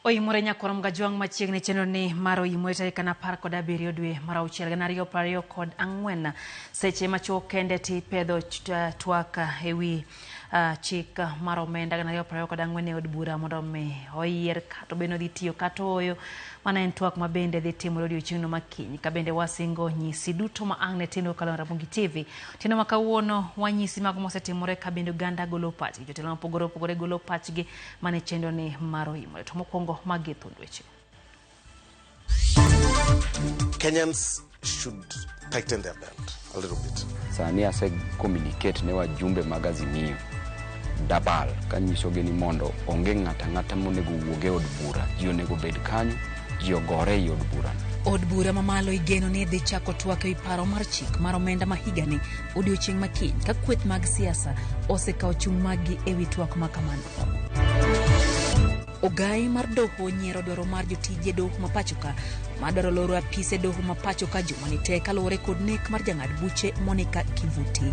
Oimore nyakorom gajuang machiegni chenro ni maro imweta kana par kod abiriyo dwe mar auchiel gana ariyo prariyo kod ang'wen seche machuok kende ti pedho twak ewi chik mar omenda gana ariyo prariyo kod ang'wen e od bura mondo mi oyier kato bende dhi tiyo kato oyo mana en twak mabende dhi timore odiochieng'no makiny ka bende wasingo nyisi duto ma ang' ne tino kalo Ramogi TV tino ma kawuono wanyisi mago mosetimore ka bende Uganda golo pachgi jotelo mopogore opogore golo pachgi mane chenro ni maro imore to mokwongo Magetho Ndweche. Kenyans should tighten their belt a little bit. Sani ase communicate ne wajumbe mag Azimio dabal kanyiso gini mondo onge ng'ata monego wuoge od bura ji onego bed kanyo ji ogore i od bura. Od bura mamalo igeno ni dhi chako twak ewi paro mar chik mar omenda ma higani odiochieng' makiny ka kweth mag siasa osekawo chung' maggi ewi twak ma kamano. Ogai mar doho nyiero dwaro mar jotije doho ma pachoka madwaro loro apise doho ma pachoka juma ni te kaluwore kod nek mar jang'ad buche Monica Kivuti.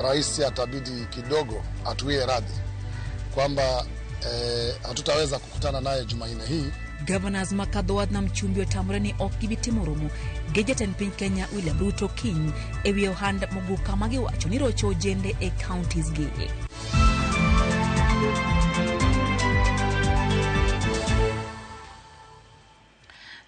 Rais atabidi kidogo atuie radhi kwamba hatutaweza kukutana naye Jumanne hii. Governors makadhoad na mchumbi otamre ni ok gibitimo romo gi jatend piny Kenya William Ruto kiny ewi ohand moguka ma giwacho ni rocho ojende e counties gi.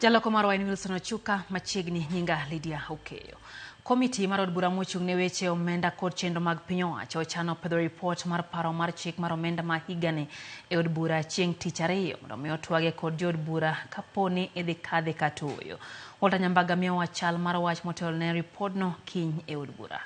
Jaloko mar Wine Wilson Ochuka machiegni nyinga Lydia Okeyo. Komiti mar od bura mochung' ne weche omenda kod chenro mag piny owacho ochano pedho report mar paro mar chik mar omenda ma higani e od bura chieng' tich ariyo mondo mi otwage kod jood bura kaponi idhi kadhe katoyo. Walter Nyambaga miyowa chal mar wach motelo ne ripodno kiny e od bura.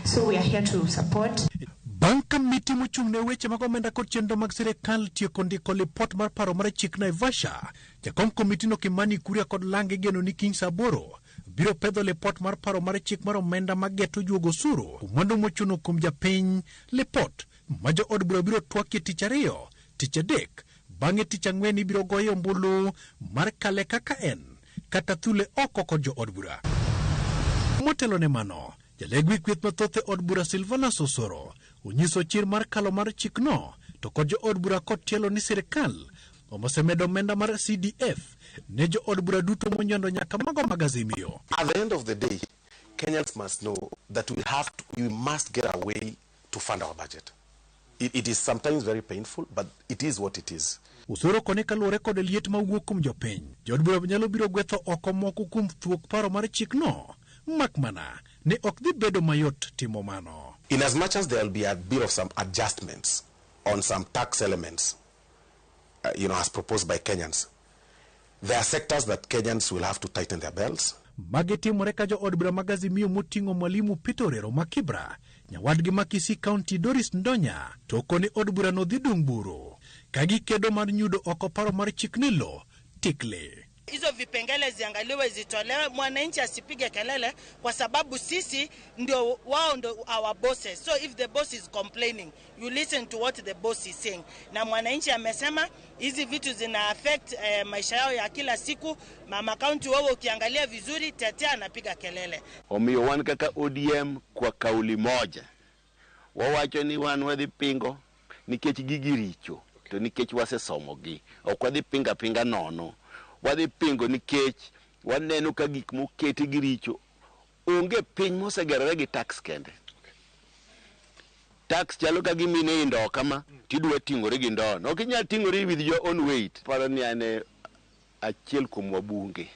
So we are here to support. Banka miti mochung' ne weche mag omenda kod chenro mag sirikal tieko ndiko lipot mar paro mar chik Naivasha. Jakom komitino Kimani Kuria kod Lange geno ni kiny saa 8 biro pedho lipot mar paro mar chik mar omenda mag geto juogo osuru mwandu mochuno kuom japiny. Lipot ma jo od bura biro twak tich ariyo, tich adek bang'e tich ang'wen ibiro goyo ombulu mar kale kaka en kata thule oko kod jo od bura. Motelo ne mano, jalegwi kweth mathoth e od bura Silvana Sosoro onyiso chir mar kalo mar chikno to kod jo od bura kod tielo ni sirikal omosemedo omenda mar CDF ne jo od bura duto monyondo nyaka mago mag Azimio. At the end of the day, Kenyans must know that we must get a way to fund our budget. It is sometimes very painful, but it is what it is. Usoro kone kaluwore kod liet ma wuok kuom jopiny. Jo od bura nyalo biro gwetho oko moko kuom thuok paro mar chikno. Makmana ne ok dhi bedo mayot timo mano. In as much as there will be a bit of some adjustments on some tax elements, as proposed by Kenyans, there are sectors that Kenyans will have to tighten their belts. Mageti moreka jo od bura mag Azimio moting'o Mwalimu Peter Orero Makibra, nyawadgi ma Kisii County Doris Ndonya, to kone od bura no dhi dung buru. Kagi kedo mar nyudo oko paro mar chiknilo tikle. Hizo vipengele ziangaliwe, zitolewe, mwananchi asipige kelele kwa sababu sisi ndio wao ndio our bosses. So if the boss is complaining, you listen to what the boss is saying. Na mwananchi amesema hizi vitu zina affect maisha yao ya kila siku. Mama county wao ukiangalia vizuri tetea anapiga kelele. Omiyo wan kaka ODM kwa kauli moja. Wawacho ni wan wadhi pingo nikech gigi richo to nikech wasesomogi. Ok wadhi pinga nono. Wadhi pingo nikech waneno ka gik moketi gi richo. Onge piny mosegerore gi tax kende. Tax chalo ka gimine indo kama tidwa ting'ore gi ndo. Ok inyal ting'ore with your own weight. Paro ni ane achiel kuom wabunge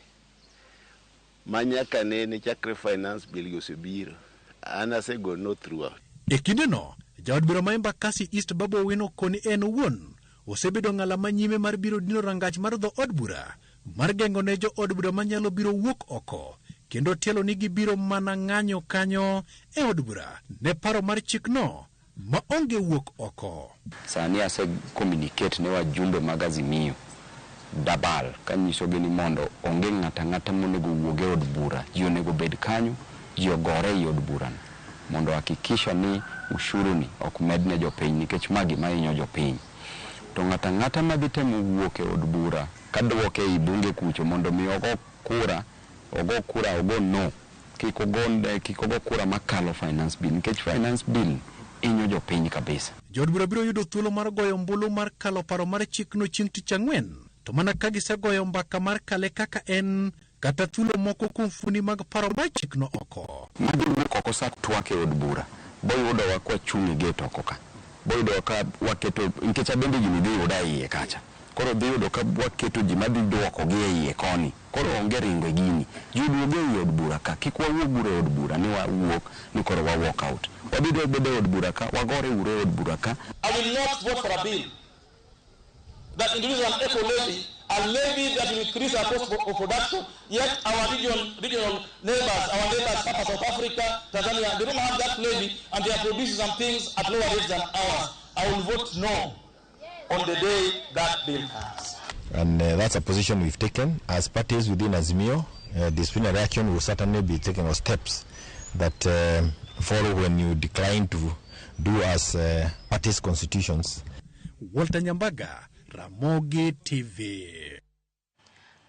manyaka ne chakre finance bill osebiro. An asego no throughout. E kindeno, jaod bura ma Embakasi East Babu Owino koni en owuon osebedo ng'ala manyime mar biro dino rangach mar dho od bura mar geng'o ne jo od bura manyalo biro wuok oko kendo tielo ni gibiro mana ng'anyo kanyo e od bura ne paro mar chikno ma onge wuok oko. Sani ase communicate ne wajumbe mag Azimio dabal kanyiso gini mondo onge ng'ata monego wuoge od bura ji onego bed kanyo ji ogore i od bura mondo hakikisha ni ushuru ni ok med ne jopiny nikech magi mahinyo jopiny. To ng'ata madhi temo wuok e od bura kadwoke i bunge kucho mondo mi ogo kura ogo no kik ogo kura makalo finance bill nikech finance bill inyo jopiny kabisa. Jod bura biro yudo thuolo mar goyo ombulu mar kalo paro mar chikno chieng' tich ang'wen, to mana ka gisegoyo mbaka mar kale kaka en kata thuolo moko kuom fundi mag paro mar chikno oko. Madhubuok oko sa twake od bura, boyudo wa kwa chungi geto oko ka. Boyudo ka waketo, nkecha bende jini dhi yuda iye kacha. Koro dhi yudo ka waketo jima dhi duoko gi iye koni. Koro onge ringo gini. Juduoge i od bura ka, kik wawuok bura od bura, ni wawuok, ni koro wa walk out. Wabido bede od bura ka, wagore ure od bura ka. I will not vote for a bill that introduces an eco levy, a levy that will increase our cost of production, yet our regional neighbors, our neighbors, South Africa, Tanzania, they don't have that levy and they are producing some things at lower rates than ours. I will vote no on the day that bill comes. And that's a position we've taken. As parties within Azimio, disciplinary action will certainly be taken, or steps that follow when you decline to do as parties' constitutions. Walter Nyambaga, Ramogi TV.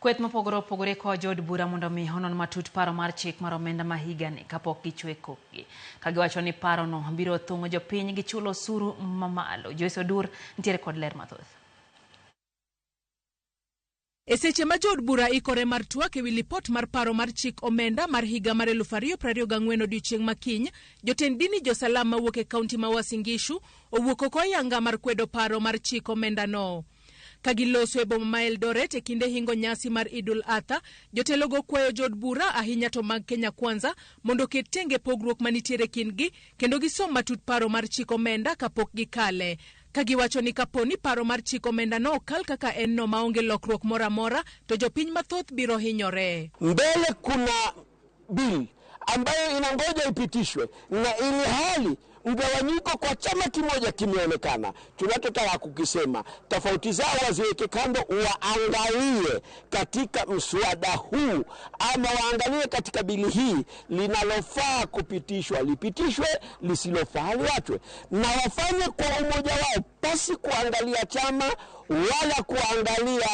Kweth mopogore opogore ko jod bura mondo mi honon matut paro mar chik mar omenda ma higani kapok gichwe kokgi. Kagiwacho ni paro no biro thungo jopiny gi chulo osuru mamalo. Joyce Odur ntiere kod ler mathoth. E seche ma jod bura ikore mar twak ewi lipot mar paro mar chik omenda mar higa mar 2024 odiochieng' makiny, jotend dini josalam mawuok e kaunti ma Uasin Gishu owuok oko yanga mar kwedo paro mar chik omenda no. Kagiloso e boma ma Eldoret e kinde hingo nyasi mar Idul Adha, jotelogo kwayo jod bura ahinya to mag Kenya Kwanza mondo ket tenge pogruok manitiere kindgi kendo gisom matut paro mar chik omenda kapok gikale. Kagiwacho ni kaponi paro mar chik omenda no kal kaka en no maonge lokruok mora mora, to jopiny mathoth biro hinyore. Mbele kuna bill ambayo inangoja ipitishwe, na ili hali mgawanyiko kwa chama kimoja kimeonekana. Tunataka kukisema tofauti zao waziweke kando, waangalie katika mswada huu ama waangalie katika bili hii linalofaa kupitishwa lipitishwe, lisilofaa liachwe, na wafanye kwa umoja wao pasi kuangalia chama wala kuangalia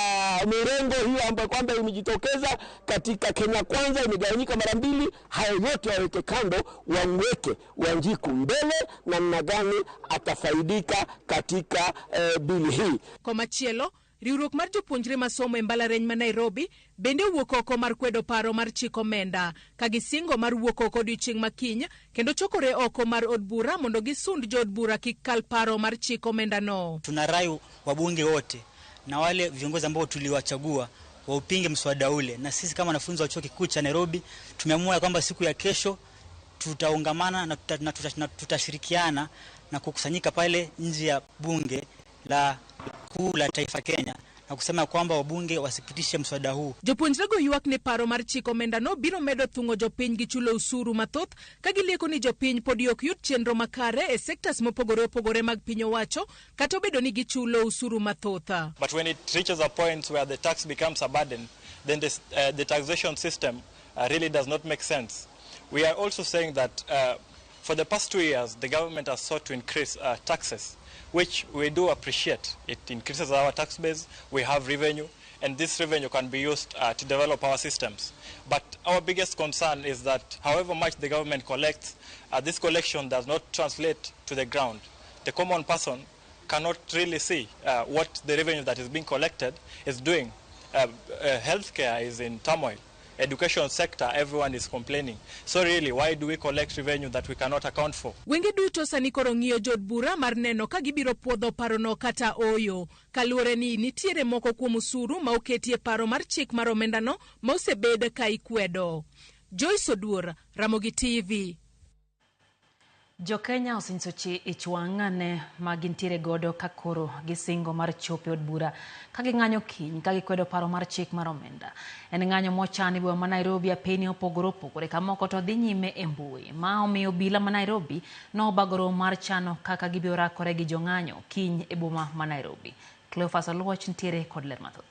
mirengo hiyo ambayo kwamba imejitokeza katika Kenya Kwanza imegawanyika mara mbili. Hayo yote waweke kando, wamweke Wanjiku mbele na namna gani atafaidika katika bili hii. Kwa machielo, riwruok mar jopuonjre masomo e mbalariany ma Nairobi bende wuok oko mar kwedo paro mar chik omenda, kagisingo mar wuok oko odiochieng' makiny kendo chokore oko mar od bura mondo gisund jod bura kik kal paro mar chik omenda no. Tunarai wabunge wote na wale viongozi ambao tuliwachagua waupinge mswada ule, na sisi kama wanafunzi wa chuo kikuu cha Nairobi tumeamua kwamba siku ya kesho tutaungamana na tutashirikiana na kukusanyika pale nje ya bunge la kuu la taifa Kenya na kusema kwamba wabunge wasipitishe mswada huu. Jopuonjrego yuak ne paro mar chik omenda no biro medo thungo jopiny gi chulo usuru mathoth, kagilieko ni jopiny pod ok yud chenro makare e sectors mopogore opogore mag piny owacho kata obedo ni gichulo usuru mathoth. But when it reaches a point where the tax becomes a burden, then the taxation system really does not make sense. We are also saying that for the past 2 years, the government has sought to increase taxes, which we do appreciate. It increases our tax base, we have revenue, and this revenue can be used to develop our systems. But our biggest concern is that however much the government collects, this collection does not translate to the ground. The common person cannot really see what the revenue that is being collected is doing. Healthcare is in turmoil. Education sector, everyone is complaining. So really, why do we collect revenue that we cannot account for? Wenge duto sani koro ng'iyo jod bura mar neno ka gibiro puodho paro no kata oyo. Kaluwore ni nitiere moko kuom usuru ma oketie paro mar chik mar omenda no ma osebed ka ikwedo. Joyce Odur, Ramogi TV. Jo Kenya osinyiso ichwang'ane ma gintiere godo ka koro gisingo mar chope od bura ka ging'anyo kiny ka gikwedo paro mar chik mar omenda. En ng'anyo mochan e boma ma Nairobi apeni opogore opogore ka moko to dhi nyime e mbui ma omiyo obila ma Nairobi nobagoro mar chano kaka gibiro rakore gi jong'anyo kiny e boma ma Nairobi. Cleophas Oluoch ntiere kod ler mathoth.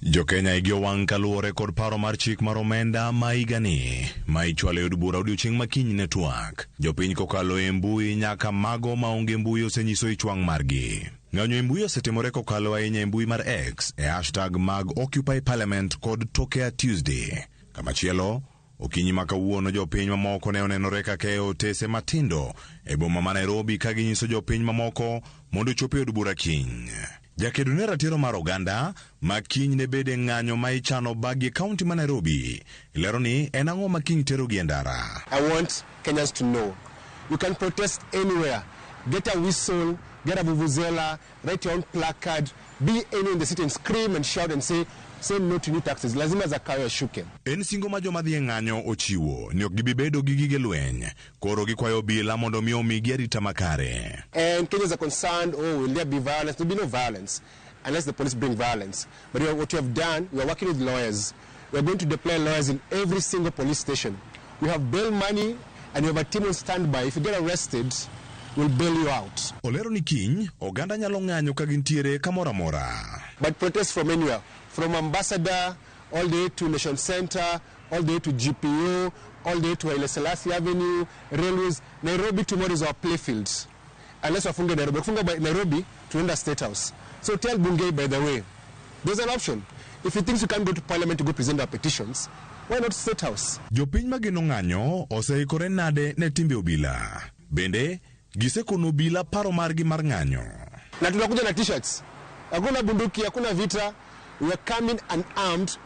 Jo Kenya igyo wang' kaluwore kod paro mar chik mar omenda ma higani ma ichwalo od bura odiochieng' makiny ne twak. Jopiny kokalo e mbui nyaka mago maonge mbui osenyiso ichwang' margi. Ng'anyo e mbui osetimore kokalo ahinya e mbui mar X e hashtag mag Occupy Parliament kod Tokea Tuesday. Kamachielo, Okinyi ma kawuono jopiny mamoko ne onenore kaka otese matindo e boma ma Nairobi ka ginyiso jopiny mamoko mondo chope od bura kiny. Jakedo ne ratiro mar oganda ma kiny ne bede ng'anyo ma ichano bagi kaunti ma Nairobi. Lero ni en ang'o ma kiny tero gi ndara. I want Kenyans to know you can protest anywhere. Get a whistle, get a vuvuzela, write your own placard, be anywhere in the city and scream and shout and say no to new taxes. Lazima zakayo shuke. En singo ma joma dhi ng'anyo ochiwo ni ok gibi bedo gi gige lweny. Koro gikwayo obila mondo mi omigi arita makare. And Kenyans are concerned, will there be violence? There will be no violence unless the police bring violence. But what you have done, we are working with lawyers. We are going to deploy lawyers in every single police station. We have bail money and we have a team on standby. If you get arrested, we'll bail you out. Olero ni kiny oganda nyalo ng'anyo ka gintiere kamora mora. But protest from anywhere, from Ambassador all the way to Nation Center, all the way to GPO, all the way to Haile Selassie Avenue, railways. Nairobi tomorrow is our playfield. Unless wafunge Nairobi. Wafunga by Nairobi to enter State House. So tell Bungei, by the way, there's an option. If he thinks you can't go to Parliament to go present our petitions, why not State House? Jopiny mageno ng'anyo oseikore nade ne timbe obila. Bende gisekono obila paro margi mar ng'anyo. Na tunakuja na t-shirts. Hakuna bunduki, hakuna vita. We are coming unarmed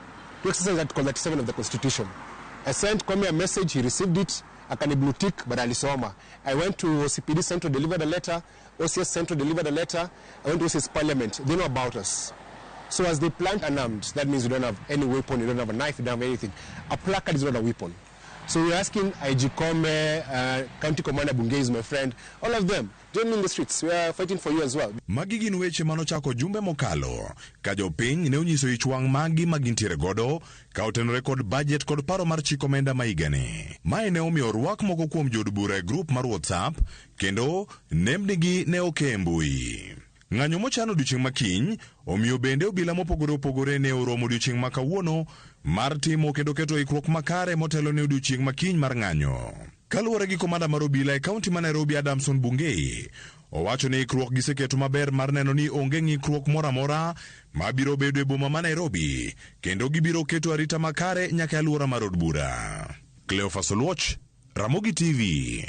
to exercise Article 37 of the Constitution. I sent Kwame a message, he received it, akani blue tick, but alisoma. I went to OCPD Central, delivered a letter, OCS Central delivered a letter, I went to OCS Parliament, they know about us. So as they plant unarmed, that means you don't have any weapon, you don't have a knife, you don't have anything. A placard is not a weapon. So we're asking IG Kome, County Commander Bungei is my friend, all of them, join me in the streets. We are fighting for you as well. Magi gin weche manochako jumbe mokalo ka jopiny ne onyiso ichwang' magi magintiere godo ka otenore kod budget kod paro mar chik omenda ma higani. Mae ne omiyo rwak moko kuom jood bura e grup mar WhatsApp kendo nembnigi ne oke mbui. Ng'anyo mochano odiochieng' makiny omiyo bende obila mopogore opogore ne oromo odiochieng' ma kawuono mar timo kendo keto ikruok makare motelo ne odiochieng' makiny mar ng'anyo. Kaluwore gi komanda mar obila e kaunti ma Nairobi Adamson Bungei, owacho ni ikruok giseketo maber mar neno ni onge ng'ikruok moramora mabiro bedo e boma ma Nairobi kendo gibiro keto arita makare nyaka alwora mar od bura. Cleophas Oluoch, Ramogi TV.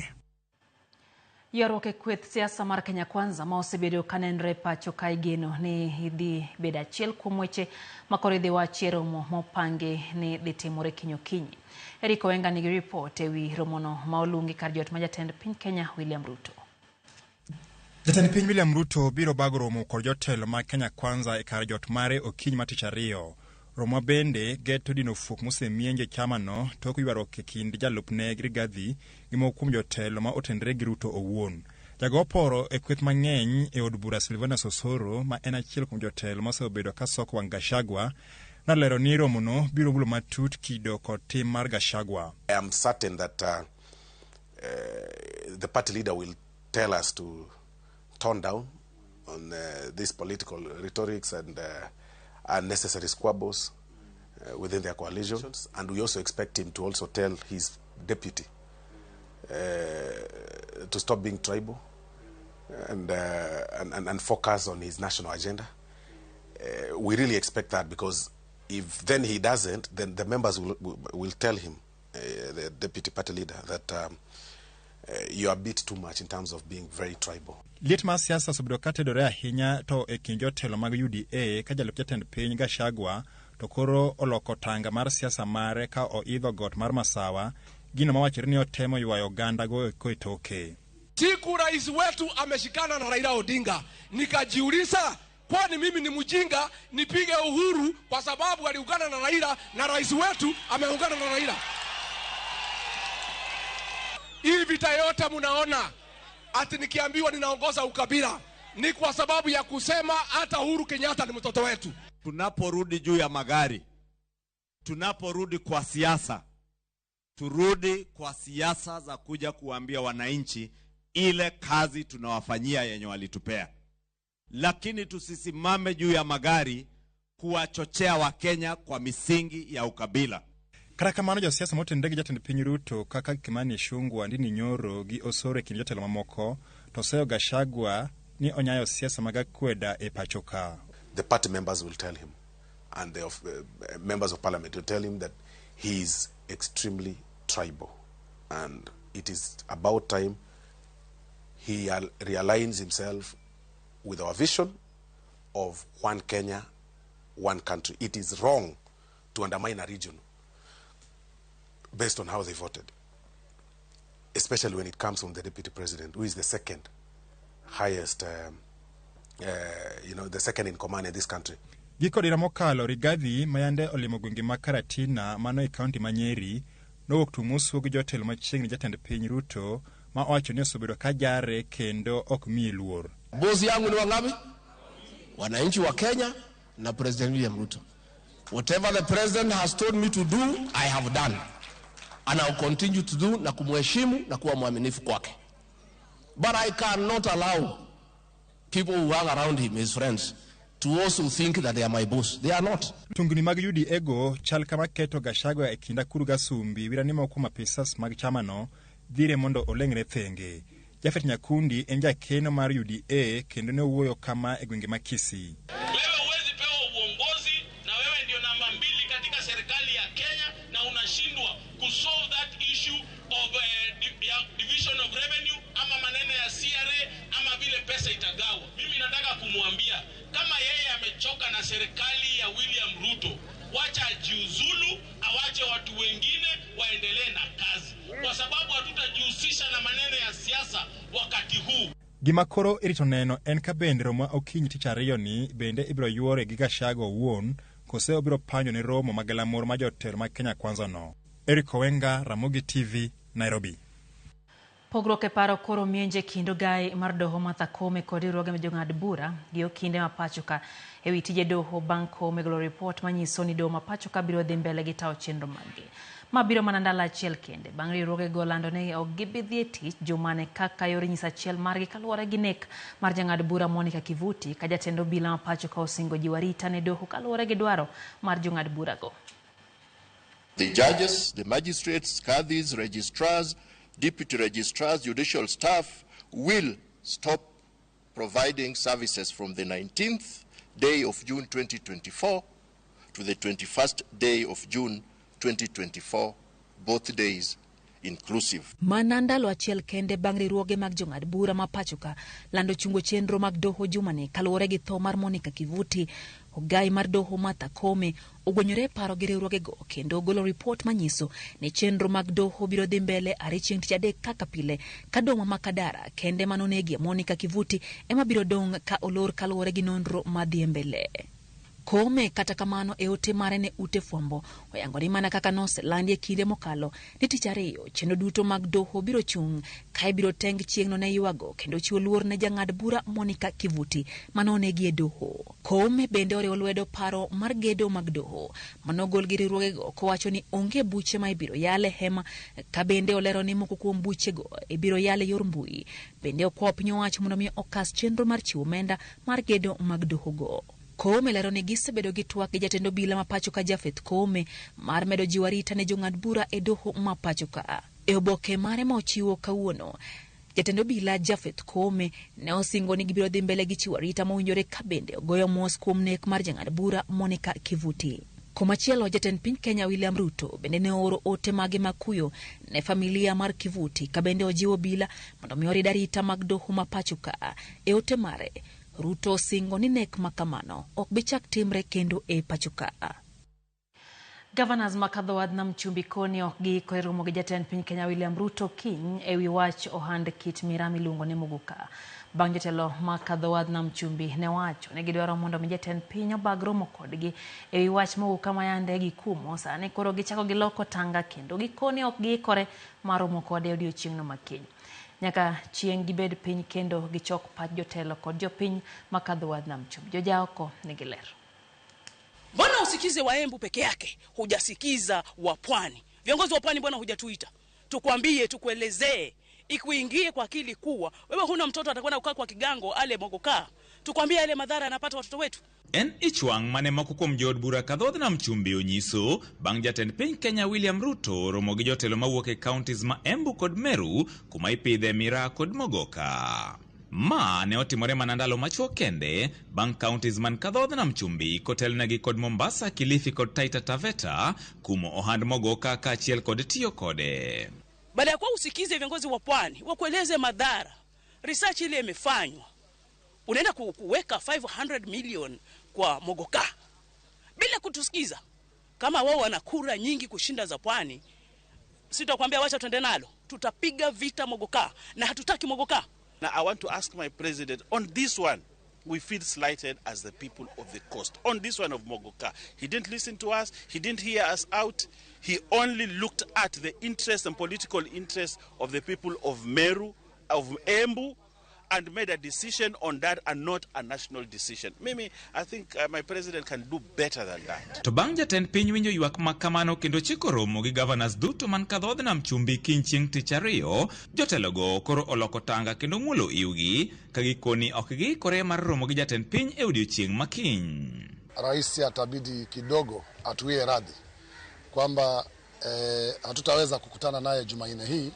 Ywaruok e kweth siasa mar Kenya Kwanza ma osebedo ka nenre pacho ka igeno ni idhi bedo achiel kuom weche makoro idhi wach e romo mopangi ni dhi timore kiny okinyi. Eric Owenga nigi ripot ewi romono ma olungi kar jot ma jatend piny Kenya William Ruto. Jatend piny William Ruto biro bago romo kod jotelo ma Kenya Kwanza e kar jot mare okinyi ma tich ariyo. Romo bende geto dino fuok mosemienje chamano tok ywaruok e kind jalupne Rigathi gi moko kuom jotelo ma otendore gi Ruto owuon. Jago poro e kweth mang'eny e od bura Silvanus Osoro ma en achiel kuom jotelo mosebedo ka soko wang' Gachagua nalero ni romono biro bulo matut kido kod tim mar Gachagua. I am certain that the party leader will tell us to tone down on these political rhetorics and unnecessary squabbles within their coalitions, and we also expect him to also tell his deputy to stop being tribal and focus on his national agenda. We really expect that, because if then he doesn't, then the members will tell him, the deputy party leader, that you are a bit too much in terms of being very tribal. Liet ma siasa osebedo ka tedore ahinya to e kind jotelo mag UDA ka jalup jatend piny Gachagua to koro oloko tanga mar siasa mare ka oidho got mar Masawa, gino mawachore ni otemo ywayo oganda go etoke. Siku rais wetu ameshikana na Raila Odinga, nikajiuliza kwani mimi ni mjinga nipige Uhuru kwa sababu aliungana na Raila na rais wetu ameungana na Raila? Hii vita yote mnaona ati nikiambiwa ninaongoza ukabila ni kwa sababu ya kusema hata Uhuru Kenyatta ni mtoto wetu. Tunaporudi juu ya magari, tunaporudi kwa siasa, turudi kwa siasa za kuja kuambia wananchi ile kazi tunawafanyia yenye walitupea. Lakini tusisimame juu ya magari kuwachochea Wakenya kwa misingi ya ukabila. Kata kamano josiasa motendore gi jatend piny Ruto kaka Kimani Ichung'wah, Ndini Nyoro gi Osoro e kind jotelo mamoko to seyo Gachagua ni onyayo siasa mag akweda e pacho ka. The party members will tell him, and the members of parliament will tell him that he is extremely tribal, and it is about time he realigns himself with our vision of one Kenya, one country. It is wrong to undermine a region based on how they voted, especially when it comes from the deputy president, who is the second highest, the second in command in this country. Giko dira mokalo Rigathi mayande olimo gwenge ma Karatina mano e kaunti ma Nyeri nowuok tumus gi jotelo machiegni jatend piny Ruto ma owacho ni osebedo ka jare kendo ok miye luor. Bosi yangu ni wangapi? Wananchi wa Kenya na President William Ruto. Whatever the president has told me to do, I have done. And I'll continue to do na kumheshimu na kuwa mwaminifu kwake. But I cannot allow people who hang around him, his friends, to also think that they are my boss. They are not. Tungni mag UDA chal kama keto Gachagua e kinda Kuru Gasumbi wirani ma kuma pesas mag chamano dhire mondo olengre thenge. Jafet Nyakundi en jakeno mar UDA kendo ne wuoyo kama e gwenge ma Kisii. Wewe huwezi pewa uongozi na wewe ndio namba 2 katika serikali ya Kenya na unashindwa kusolve that issue of division of revenue ama maneno ya CRA ama vile pesa itagawa. Mimi nataka kumwambia kama yeye amechoka na serikali ya William Ruto, wacha ajiuzulu, awache watu wengine waendelee na kazi, kwa sababu hatutajihusisha na maneno ya siasa wakati huu. Gimakoro irito neno en ka bende romo okinyi tich ariyo ni bende ibiro yuore gi Gachagua owuon kose obiro panyo ne romo magalamoro ma jotelo ma Kenya Kwanza no. Eric Owenga, Ramogi TV, Nairobi. Pogruok e paro koro mienje kindo gai mar doho Martha Koome kod riwruoge jong'ad bura gi okinde ma pachoka ewi tije doho bang' Koome golo report manyiso ni doho ma pachoka biro dhi mbele gi tawo chenro maggi. Ma biro mana ndalo achiel kende bang' riwruoge go lando ne ok gibi dhi e tich jumane kaka yor nyisa achiel margi kaluwore gi nek mar jang'ad bura Monica Kivuti ka jatend obila ma pachoka osingo jiwo arita ne doho kaluwore gi dwaro mar jong'ad bura go. The judges, the magistrates, kadhis, registrars, deputy registrars, judicial staff will stop providing services from the 19th day of June 2024 to the 21st day of June 2024, both days inclusive. Manandalo achiel kende bang' riwruoge mag jong'ad bura ma pachoka lando chungo chenro mag doho jumane kaluwore gi tho mar Monica Kivuti. Ogai mar doho Martha Koome ogwenyore paro gi riwruoge go kendo golo report manyiso ni chenro mag doho biro dhi mbele are chieng' tich adek kaka pile ka domo makadara kende manonegi Monica Kivuti ema biro dong' ka olor kaluwore gi nonro madhi mbele. Koome kata kamano e ote mare ne ute fwambo oyango ni mana kaka noselandi e kinde mokalo ni tich ariyo chenro duto mag doho biro chung' kae biro teng chieng'no ne ywago kendo chiwo luor ne jang'ad bura Monica Kivuti manonegi e doho. Koome bende oriwo lwedo paro mar gedo mag doho manogol gi riwruoge go kowacho ni onge buche ma ibiro yale hema ka bende olero ni moko kuom buche go ibiro yale yor mbui. Bende okwa piny owacho mondo mi okas chenro mar chiwo omenda mar gedo mag doho go. Koome lero ni gisebedo gi twak gi jatend obila ma pachoka Jafeth Koome mar medo jiwo arita ne jong'ad bura e doho ma pachoka. E oboke mare ma ochiwo kawuono, jatend obila Jafeth Koome ne osingo ni gibiro dhi mbele gi chiwo arita mowinjore ka bende ogoyo mos kuom nek mar jang'ad bura Monica Kivuti. Komachielo jatend piny Kenya William Ruto bende ne oro ote mage makuyo ne familia mar Kivuti ka bende ojiwo obila mondo mi orid arita mag doho ma pachoka. E ote mare Ruto singo ni nek makamano ok bichak timre kendo e pachoka. Governors makadho wadnam chumbi koni ok gi koeromo gi jatend piny Kenya William Ruto kiny ewi wach ohand kit miram iluongo ni Muguka. Bang' jotelo makadho wadnam chumbi ne wacho ne gidwaro mondo mi jatend piny obag romo kodgi ewi wach Muguka mayande gi kumo sani koro gichako giloko tanga kendo gikoni ok giikore mar romo kode odiochieng'no makiny. Nyaka chieng' gibed piny kendo gichok pach jotelo kod jopiny makadho wadnam chumbi. Jojaoko nigilero. Mbona usikize Waembu peke yake, hujasikiza wa Pwani? Viongozi wa Pwani mbona hujatuita? Tukwambie, tukuelezee, ikuingie kwa akili kuwa wewe huna mtoto atakwenda kukaa kwa kigango ale Mogoka. Tukwambie ile madhara anapata watoto wetu. En ichwang mane moko kuom jood bura kadhodnam chumbi onyiso bang' jatend piny Kenya William Ruto romo gi jotelo mawuok e counties ma Embu kod Meru kuma ipidhe miraa kod Mogoka. Ma ne otimore mana ndalo machuok kende bang' counties man kadhodh nam chumbi kotelnegi kod Mombasa, Kilifi kod Taita Taveta kumo ohand mogoka kaachiel kod tiyo kode. Baada ya kuwa usikize viongozi wa pwani wakueleze madhara, research ile imefanywa, unaenda kuweka 500 million kwa mogoka bila kutusikiza. Kama wao wana kura nyingi kushinda za pwani, sitakwambia wacha tuende nalo, tutapiga vita mogoka na hatutaki mogoka. Now I want to ask my president, on this one, we feel slighted as the people of the coast. On this one of Mogoka, he didn't listen to us, he didn't hear us out, he only looked at the interests and political interests of the people of Meru, of Embu, and made a decision on that and not a national decision. Mimi, I think my president can do better than that. To bang' jatend piny winjo ywak makamano kendo chiko romo gi governors duto man kadhodh nam chumbi kiny chieng' tich ariyo, jotelogo koro oloko tanga kendo mulo iwgi ka gikoni ok giikore mar romo gi jatend piny e odiechieng' makiny. Rais atabidi kidogo atuie radhi kwamba hatutaweza kukutana naye Jumanne hii,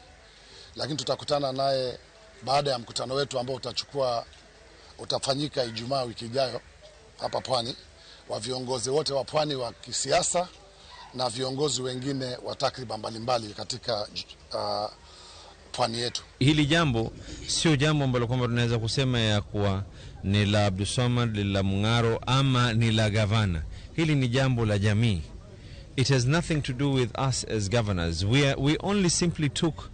lakini tutakutana naye baada ya mkutano wetu ambao utafanyika Ijumaa wiki ijayo hapa Pwani, wa viongozi wote wa Pwani wa kisiasa na viongozi wengine wa takriban mbalimbali katika Pwani yetu. Hili jambo sio jambo ambalo kwamba tunaweza kusema ya kuwa ni la Abdulswamad, la Mung'aro ama ni la gavana. Hili ni jambo la jamii. It has nothing to do with us as governors. We only simply took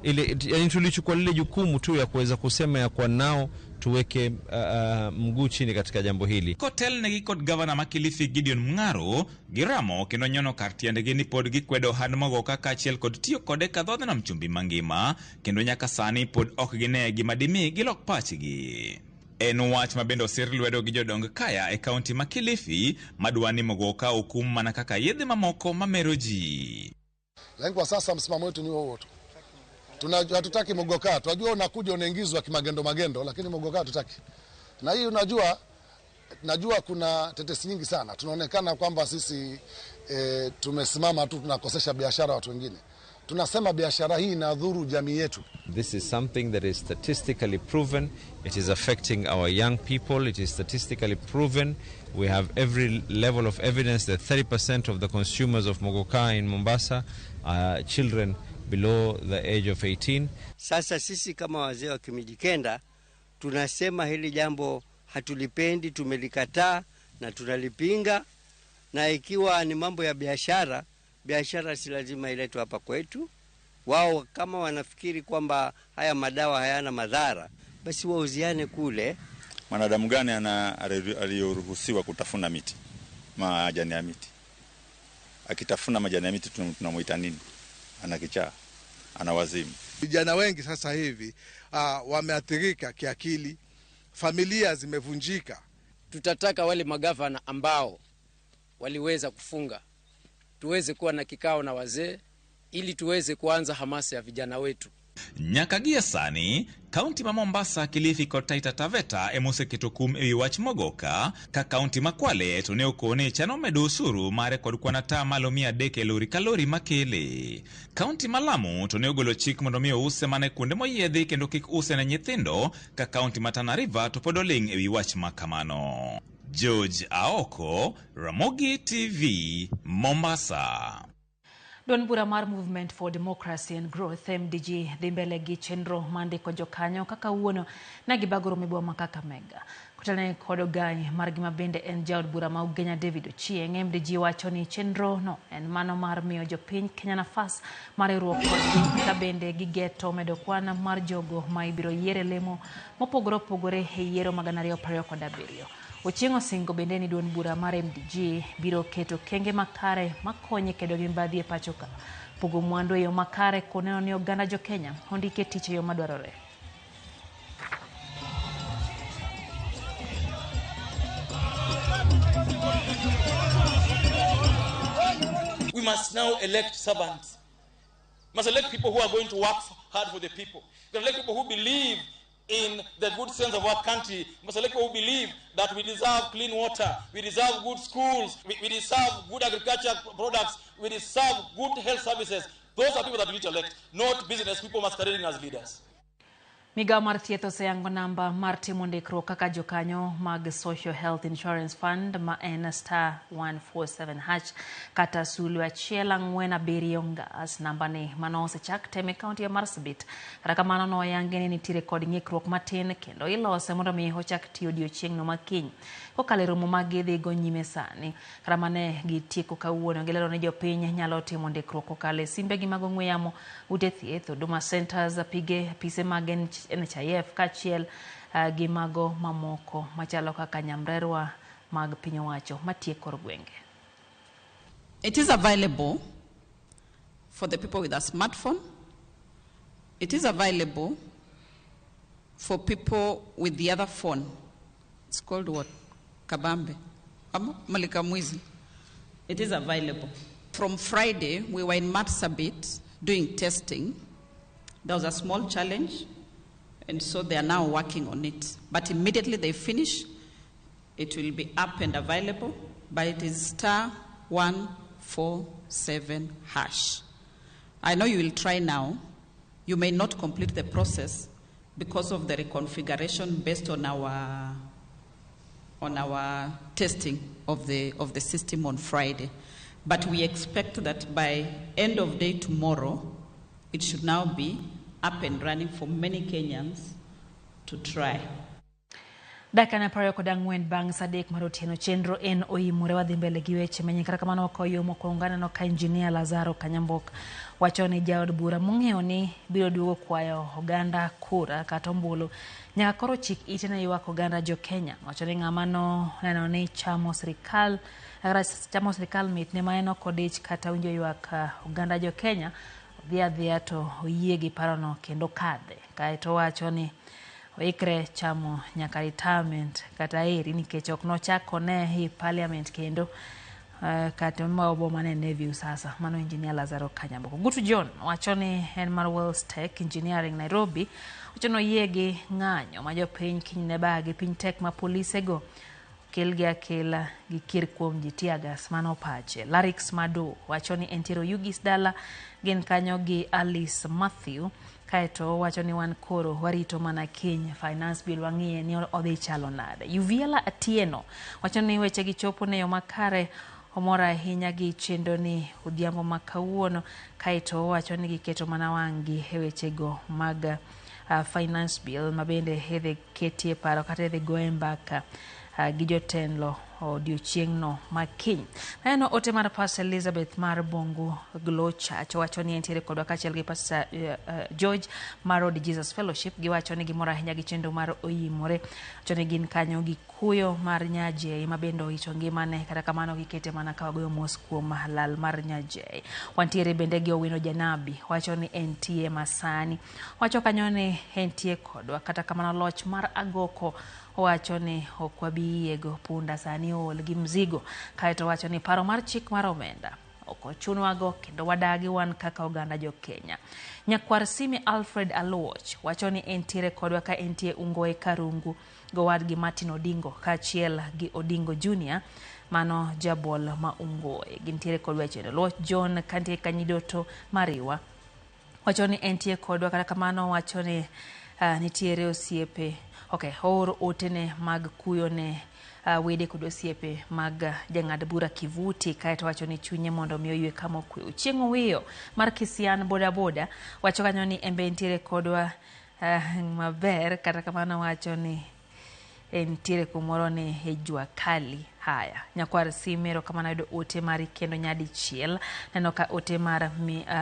yani tulichukua lile jukumu tu ya kuweza kusema ya kwa nao tuweke mguu chini katika jambo hili. Kotel negi kod governor ma Kilifi Gideon Mung'aro giramo kendo nyono kar tiendegi ni pod gikwedo hand mogoka kaachiel kod tiyo kode kadhodh nam chumbi mangima kendo nyaka sani pod ok gine gima dimi gilok pachgi. En wach mabende osir lwedo gi jodong kaya e kaunti ma Kilifi madwani mogoka okum mana kaka yedhe mamoko mamero ji. Lakini kwa sasa msimamo wetu ni huo tu. Hatutaki mogoka. Tunajua unakuja unaingizwa kimagendo, lakini mogoka hatutaki. Na hii najua kuna tetesi nyingi sana. Tunaonekana kwamba sisi tumesimama tu tunakosesha biashara watu wengine. Tunasema biashara hii inadhuru jamii yetu. This is something that is statistically proven. It is affecting our young people. It is statistically proven. We have every level of evidence that 30% of the consumers of mogoka in Mombasa are children below the age of 18. Sasa sisi kama wazee wa Kimijikenda tunasema hili jambo hatulipendi, tumelikataa na tunalipinga, na ikiwa ni mambo ya biashara si lazima iletwe hapa kwetu. Wao kama wanafikiri kwamba haya madawa hayana madhara, basi wauziane kule. Mwanadamu gani aliyoruhusiwa kutafuna miti, majani ya miti? Akitafuna majani ya miti tunamuita nini? Anakichaa, ana wazimu. Vijana wengi sasa hivi wameathirika kiakili, familia zimevunjika. Tutataka wale magavana ambao waliweza kufunga tuweze kuwa na kikao na wazee ili tuweze kuanza hamasa ya vijana wetu. Nyakagia sani, kaunti ma Mombasa, Kilifi kod Taita Taveta emoseketo kum ewi wach mogoka ka kaunti ma Kwale to ne okone chano medo osuru mare kod kwana taa malo 300 lori kalori makele. Kaunti ma Lamu to ne ogolo chik mondo mi use mane kuonde moyiedhi kendo kik use ne nyithindo ka kaunti ma Tana River to pod oling ewi wach makamano. George Aoko, Ramogi TV, Mombasa. Duond bura mar Movement for Democracy and Growth MDG dhi mbele gi chenro mandiko jokanyo kaka wuono na gibagoro mibwa makaka mega. Kutane kod ogany mar gima bende en jaod bura ma Ugenya David Ochieng. MDG wacho ni chenro no en mano mar miyo jopiny Kenya nafas mar riwruok kodgi ka bende gigeto medo kwana mar jogo ma ibiro yiere lemo mopogore opogore e yiero mag 2027. Ochieng osingo bende ni duond bura mar MDG biro keto kenge makare makonye kedo gi mbadhi e pacho ka. Pogo mwandu e yo makare koneno ni oganda jo Kenya ondike tich e yo madwarore. We must now elect servants. We must elect people who are going to work hard for the people. We must elect people who believe in the good sense of our country. We must elect people who believe that we deserve clean water, we deserve good schools, we deserve good agriculture products, we deserve good health services. Those are people that we need to elect, not business people masquerading as leaders. Migao mar thieth oseyango namba mar timo ndikruok kaka jokanyo mag Social Health Insurance Fund ma en *147# kata *147 ngas. Namba ni mano osechak teme kaunti ya Marsabit. Kata kamano noyange ni nitiere kod ng'ikruok matin kendo ilose mondo mi ochak tiyo odiochieng'no makiny. Kokalo romo mag dhi go nyime sani. Kata mane gitieko kawuono gilero ni jopiny nyalo timo ndikruok kokalo simbegi mag ong'we yamo, ute thieth, Huduma Centers, apise mag NHIF kachiel gi mago mamoko machalo kaka nyamrerwa mag piny owacho matiekor gwenge. It is available for the people with a smartphone. It is available for people with the other phone. It's called what? Kabambe. Malika Mwizi. It is available. From Friday, we were in Marsabit doing testing. There was a small challenge, and so they are now working on it. But immediately they finish, it will be up and available, but it is *147#. I know you will try now. You may not complete the process because of the reconfiguration based on our testing of the system on Friday. But we expect that by end of day tomorrow, it should now be up and running for many Kenyans to try. Dakika na paro kod ang'wen bang' sadek mar otieno chenro en oimore wadhi mbele gi weche manyien. Kata kamano okoyo mokuongana no ka injinia Lazaro Kanyambok wacho ni jaod bura mong'eyo ni biro duogo kwayo oganda kura kata ombulu nyaka koro chik ite ne ywak oganda jo Kenya. Wacho ni ng'ama no neno ni chamo sirikal mit ne maeno kodich kata winjo ywak oganda jo Kenya dhia to oyie gi parono kendo kadhe. Kaeto wacho ni oikre chamo nyaka retirement kata eri nikech ok nochako ne hi parliament kendo kata maobo mane Navy sasa. Mano engineer Lazaro Kanyambok. Gutu John wacho ni en mar Wells Tech Engineering Nairobi wacho no yegi ng'anyo ma jopiny kiny ne bagi piny tek ma polise go kelgi akela gi kir kuom ji tiagas mano pache. Larix Mado wacho ni entiero Yugis dala gin kanyo gi Alice Matthew. Kaeto wacho ni wan koro warito mana kiny finance bill wang'iye ni odhi chalo nade. Yuviela Atieno wacho ni weche gi chopo ne yo makare omora ahinya gi chendo ni odhiambo makawuono. Kaeto wacho ni giketo mana wang'gi e weche go mag finance bill mabende hedhe ketie paro kata hedhe goe mbaka gi jotenlo odiochieng'no makiny. Neno ote mar Pastor Elizabeth mar Bongo Glow Church wacho ni entiere kodwa kachiel gi Pastor George mar Road Jesus Fellowship giwacho ni gimoro ahinya gi chendo mar oimore. Wacho ni gin kanyo gi kuyo mar Nyaje mabende oicho ngimane kata kamano gikete mana ka wagoyo mos kuom lal mar Nyaje. Wantiere bende gi Owino Janabi wacho ni entie masani. Wacho kanyo ni entie kodwa kata kamano loch mar Agoko wacho ni okwabi yego punda sani ol gi mzigo. Kaeto wacho ni paro mar chik mar omenda okochunwago kendo wadagi wan kaka oganda jo Kenya. Nyakwar Simi Alfred Aluoch wacho ni entiere kodwa ka entie Ungoe Karungu gowadgi Martin Odingo kachiel gi Odingo Junior mano jabol ma Ungoe gintiere kodwa chendo. Luoch John kantie Kanyidoto Mariwa wacho ni entie kodwa kata kamano wacho ni nitiere osiepe or otene mag kuyo ne wede kod osiepe mag jang'ad bura Kivuti. Kaeto wacho ni chunye mondo mi oywe kama okwe. Chieng' wiyo mar Kisian bodaboda wacho kanyo ni embe entiere kodwa maber kata kamano wacho ni entiere kumoro ni hejua kali. Haya, Nyakwar Simero kama na ote mari kendo nyadi chiel. Neno ka ote mar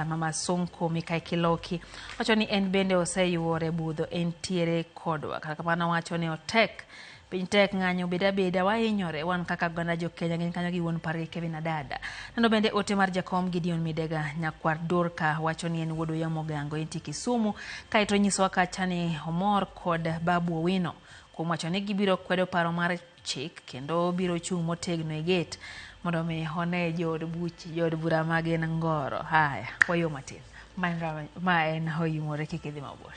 Mama Sonko Mikai Kiloki wacho ni en bende oseyuore budho entiere kodwa kata kamano wacho ni otek piny tek ng'anyo beda wainyore wan kaka ganda jo Kenya gin kanyo gi wuon pargi Kevin Adada. Neno bende ote mar Jakom Gideon Midega Nyakwar Dorka wacho ni en wuodo ya Mogango enti Kisumu. Kaeto nyiso wakacha ni omor kod Babu Owino kuom wacho ni gibiro kwedo paro mar chik kendo biro chung' motegno e gate mondo mi one jood bura mag Ngoro. Haya, wayo matin ma en hoimore kikidhi mabor.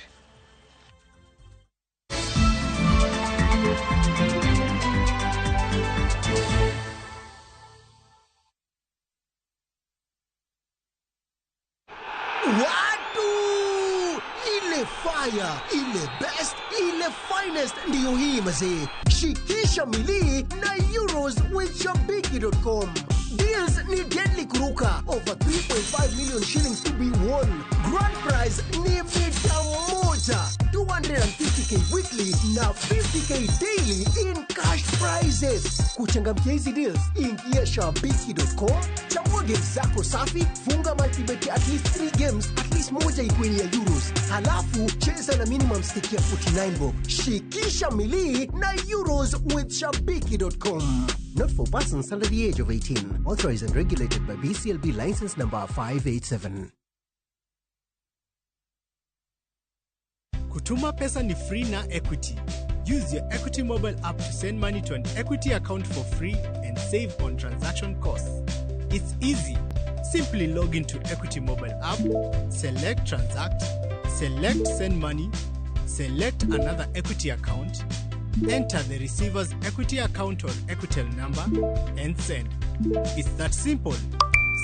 Watu ile Haya, ile best, ile finest ndiyo hii mazee. Shikisha mili na Euros with Shabiki.com. Deals ni deadly kuruka. Over 3.5 million shillings to be won. Grand prize ni mita moja. 250k weekly na 50k daily in cash prizes. Kuchangamkia hizi deals, ingia Shabiki.com. Chagua games zako safi, funga multibet at least 3 games, at least moja ikuwe ya Euros. Halafu cheza na minimum stake ya 49 bob. Shikisha mili na Euros with Shabiki.com. Not for persons under the age of 18. Authorized and regulated by BCLB license number 587. Kutuma pesa ni free na Equity. Use your Equity mobile app to send money to an Equity account for free and save on transaction costs. It's easy. Simply log into Equity mobile app, select transact, select send money, select another Equity account, enter the receiver's Equity account or Equitel number, and send. It's that simple.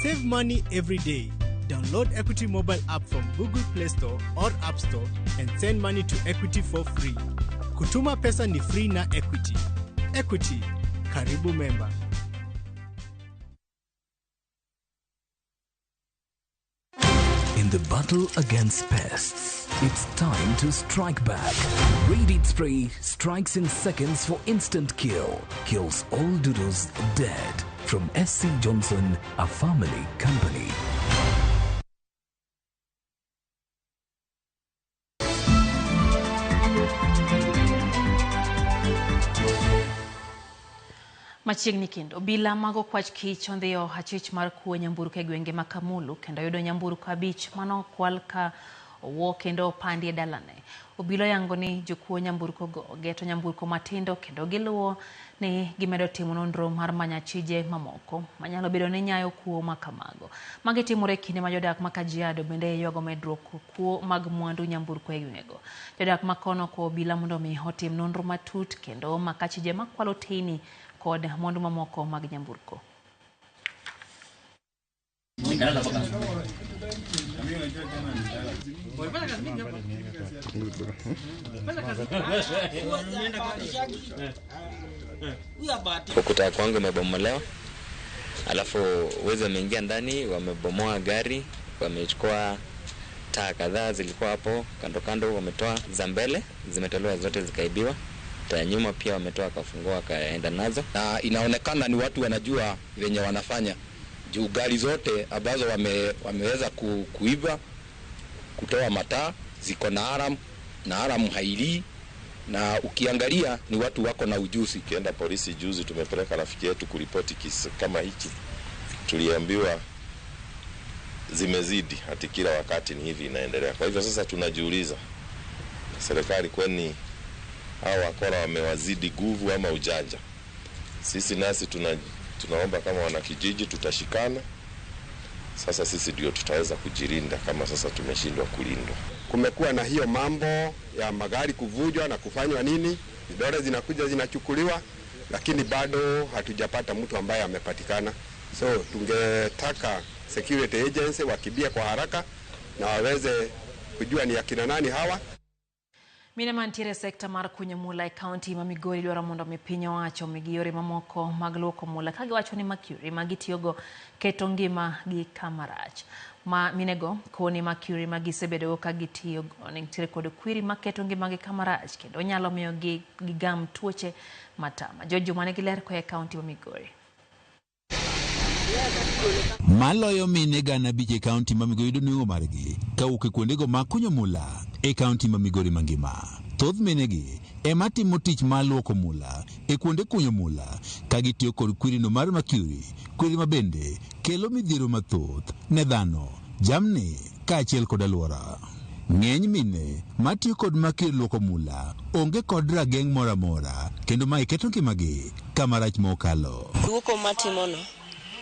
Save money every day. Download Equity mobile app from Google Play Store or App Store and send money to Equity for free. Kutuma pesa ni free na Equity. Equity, karibu member. In the battle against pests, it's time to strike back. Raid Spray strikes in seconds for instant kill. Kills all doodles dead. From SC Johnson, a family company. Machiegni kendo obila mago kwach kich ondhiyo achich mar kuo nyamburko e gwenge ma Kamulu kendo yudo nyamburko 5 mano kwal ka owuok kendo pandi e dalane. Obila yango ni jokuo nyamburko go geto nyamburko matindo kendo giluwo ni gimedo timo nonro mar manya chije mamoko manyalo bedo ni nyayo kuo makamago. Magi timore kinde ma jodak ma Kajiado bende yogo medruok kuo mag mwandu nyamburko e gwengego. Jodak makono ko obila mondo mi otim nonro matut kendo makachije makwalo tini kod mwandu mamoko mag nyamburko. Ukuta kwangu umebomolewa, alafu wezi wameingia ndani, wamebomoa gari, wamechukua taa kadhaa zilikuwa hapo kando kando, wametoa za mbele, zimetolewa zote zikaibiwa. Taa nyuma pia wametoa kafungua kaenda nazo. Na inaonekana ni watu wanajua venye wanafanya. Juu gari zote ambazo wameweza kuiba, kutoa mataa, ziko na alarm, na alarm hailii. Na ukiangalia ni watu wako na ujuzi. Kienda polisi juzi tumepeleka rafiki yetu kuripoti kisa kama hichi. Tuliambiwa zimezidi, hati kila wakati ni hivi inaendelea. Kwa hivyo sasa tunajiuliza, serikali kwani hao wakora wamewazidi nguvu ama ujanja? Sisi nasi tunaomba kama wanakijiji tutashikana. Sasa sisi ndio tutaweza kujilinda kama sasa tumeshindwa kulindwa. Kumekuwa na hiyo mambo ya magari kuvujwa na kufanywa nini, vidole zinakuja zinachukuliwa, lakini bado hatujapata mtu ambaye amepatikana. So tungetaka security agency wakibia kwa haraka na waweze kujua ni akina nani hawa. Mina mantiere sekta mar kunyo mula e county ma Migori dwaro mondo mi piny owacho migi yore mamoko mag luoko mula kage wacho ni Mercury magitiyogo keto ngima gi kamarach. Ma minego koni Mercury magisebedo ka gitiyogo nitiere kod kwiri maketo ngima gi kamarach kendo nyalo miyo gigam tuoche matama. Jojo mane giler ko e county ma Migori. Maloyo mine gana biche county ma Migori yudo nweng'o margi kawuok e kuondego mag kunyo mula e county ma Migori mangima. Thoth minegi ema timo tich mar luoko mula e kuonde kunyo mula ka gitiyo kod kwirino mar Mercury, kwiri ma bende kelo midhiero mathoth ne dhano, jamni kaachiel kod alwora. Ng'eny mine matiyo kod Mercury luoko mula onge kod rageng' moro amora kendo ma iketo ngimagi kama rach mokalo. Luoko matimono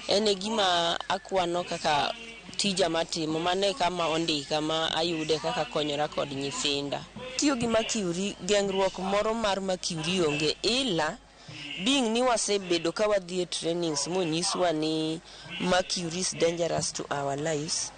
en gima akwano kaka tija matimo mane kama ondika ma ayude kaka konyora kod nyithinda. Tiyo gi Mercury, geng'ruok moro mar Mercury onge, ila being ni wasebedo ka wadhi e trainings monyiswa ni Mercury is dangerous to our lives.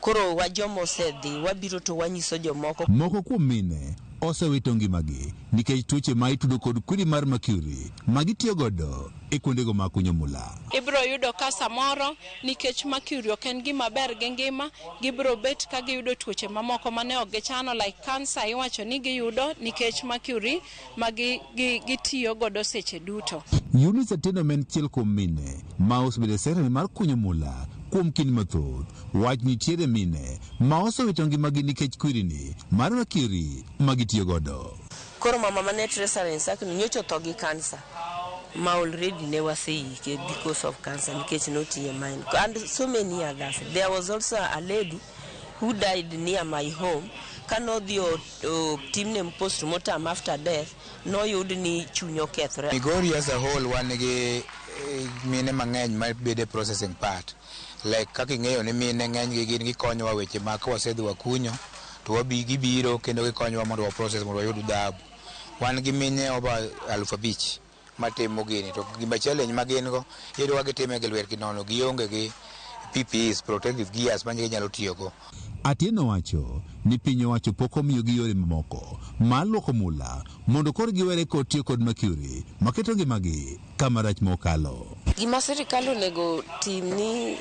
Koro wajomo osedhi wabiro to wanyiso jomoko. Moko kuom mine osewito ngimagi nikech tuoche ma itudo kod kudi mar mercury magitiyo godo e kuondego ma kunyo mula. Ibro yudo ka samoro nikech mercury ok en gima ber gi ngima, gibro bet ka giyudo tuoche mamoko mane ok gichano like cancer iwacho ni giyudo nikech mercury ma gitiyo godo seche duto. Eunice Atieno men chiel kuom mine ma osebedo serani mar kunyo mula kuom kinde mathoth. Wach nitiere mine ma osewito ngimagi nikech kwirini mar mercury magitiyo godo. Koro mama mane Teresa Rensakno nyocho tho gi cancer ma already ne waseike because of cancer nikech notiye mine and so many others. There was also a lady who died near my home. Kanodhi timne postmortem after death no yud ni chunyo kethre. Migori as a whole wan gi mine mang'eny ma bede processing part. Like kaka ing'eyo ni mine ng'eny gi gin gikonyowa weche ma ka wasedhi wakunyo to gibiro kendo gikonyowa mondo wa process mondo wayud dhahabu. Wan gi mine over 5,000 matimo gini to gima challenge ma gin go iyudo ka gitime gi lwetgi nono gionge gi PPEs protective gears ma nyalo tiyogo. Atieno wacho ni piny owacho pok omiyogi yore mamoko mar luoko mula mondo koro giwere kod tiyo kod mercury maketo ngimagi kama rach mokalo. Gima sirikal onego tim ni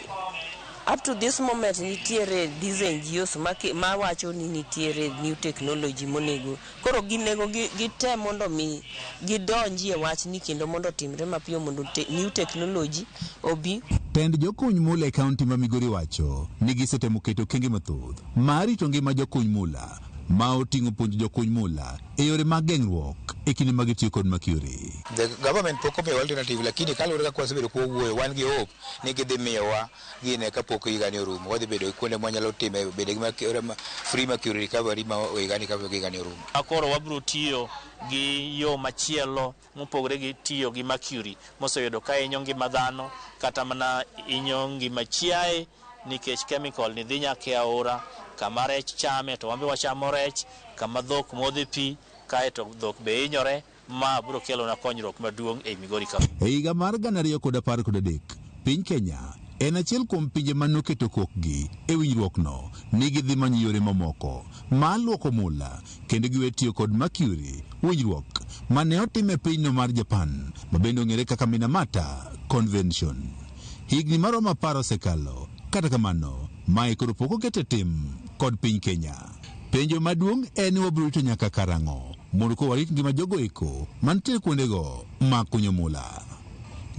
up to this moment nitiere these NGOs ma wacho ni nitiere new technology monego koro ginego gitem mondo mi gidonjie wach ni kendo mondo timre mapiyo mondo new technology obi. Tend jokuny mula e kaunti ma Migori wacho ni gisetemo keto kenge mathoth mar rito ngima jokuny mula ma oting'o puonjo jokuny mula e yore mag geng'ruok e kinde mag tiyo kod mercury. The government pok omiyo alternative lakini kaluwore ka wasebedo kuwuoyo wan gi hope ni gidhi miyowa gine kapok higani orumo wadhi bedo kuonde mwanyalo time bedo gi free mercury recovery ma higani kapok higani orumo. Akoro wabiro tiyo gi yo machielo mopogore gi tiyo gi mercury moseyudo ka inyo ngima dhano kata mana inyo ngima chiaye nikech chemical ni dhi nyaka e aora kama rech chame to wambe wachamo rech kama dhok modhi pi kae to dhok be hinyore ma biro kelo na konyruok maduong' e Migori County. E higa mar 2013 piny Kenya en achiel kuom pinje manoketo kokgi e winjruokno ni gidhi manyo yore mamoko mar luoko mula kendo giwe tiyo kod mercury, winjruok mane otim e pinyno mar Japan ma bende ong'ere kaka Minamata Convention. Higni maromo 10 osekalo, kata kamano mae koro pok okete tim kod piny Kenya. Penjo maduong' en wabiro rito nyaka karang'o mondo ko warit ngima jogo eko mantie kuondego ma kunyo mula.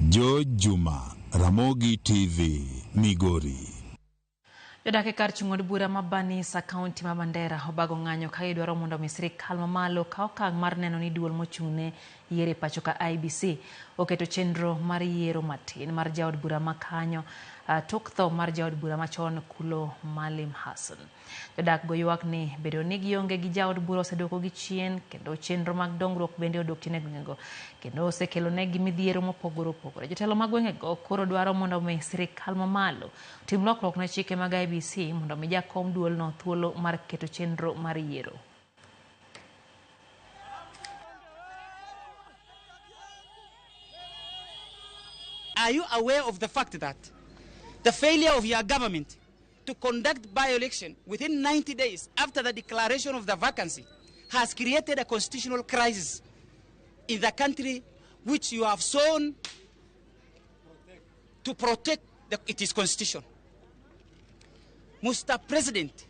Jo Juma, Ramogi TV, Migori. Jodak e kar chung'od bura ma Banisa kaunti ma Mandera obago ng'anyo ka gidwaro mondo mi sirikal mamalo kaw okang' mar neno ni duol mochung'ne yiero pacho ka IBC oketo chenro mar yiero matin mar jaod bura ma kanyo tok tho mar jaod bura machon Kulo Malim Hassan. Jodak go ywak ni bedo ni gionge gi jaod bura osedoko gi chien kendo chenro mag dongruok bende odok chien e gwengego kendo osekelo negi midhiero mopogore opogore. Jotelo mag gwengego koro dwaro mondo mi sirikal mamalo tim lokruok ne chike mag IBC mondo mi jakom duol no thuolo mar keto chenro mar yiero. Are you aware of the fact that the failure of your government to conduct by-election within 90 days after the declaration of the vacancy has created a constitutional crisis in the country which you have sworn to protect its constitution? Mr. President,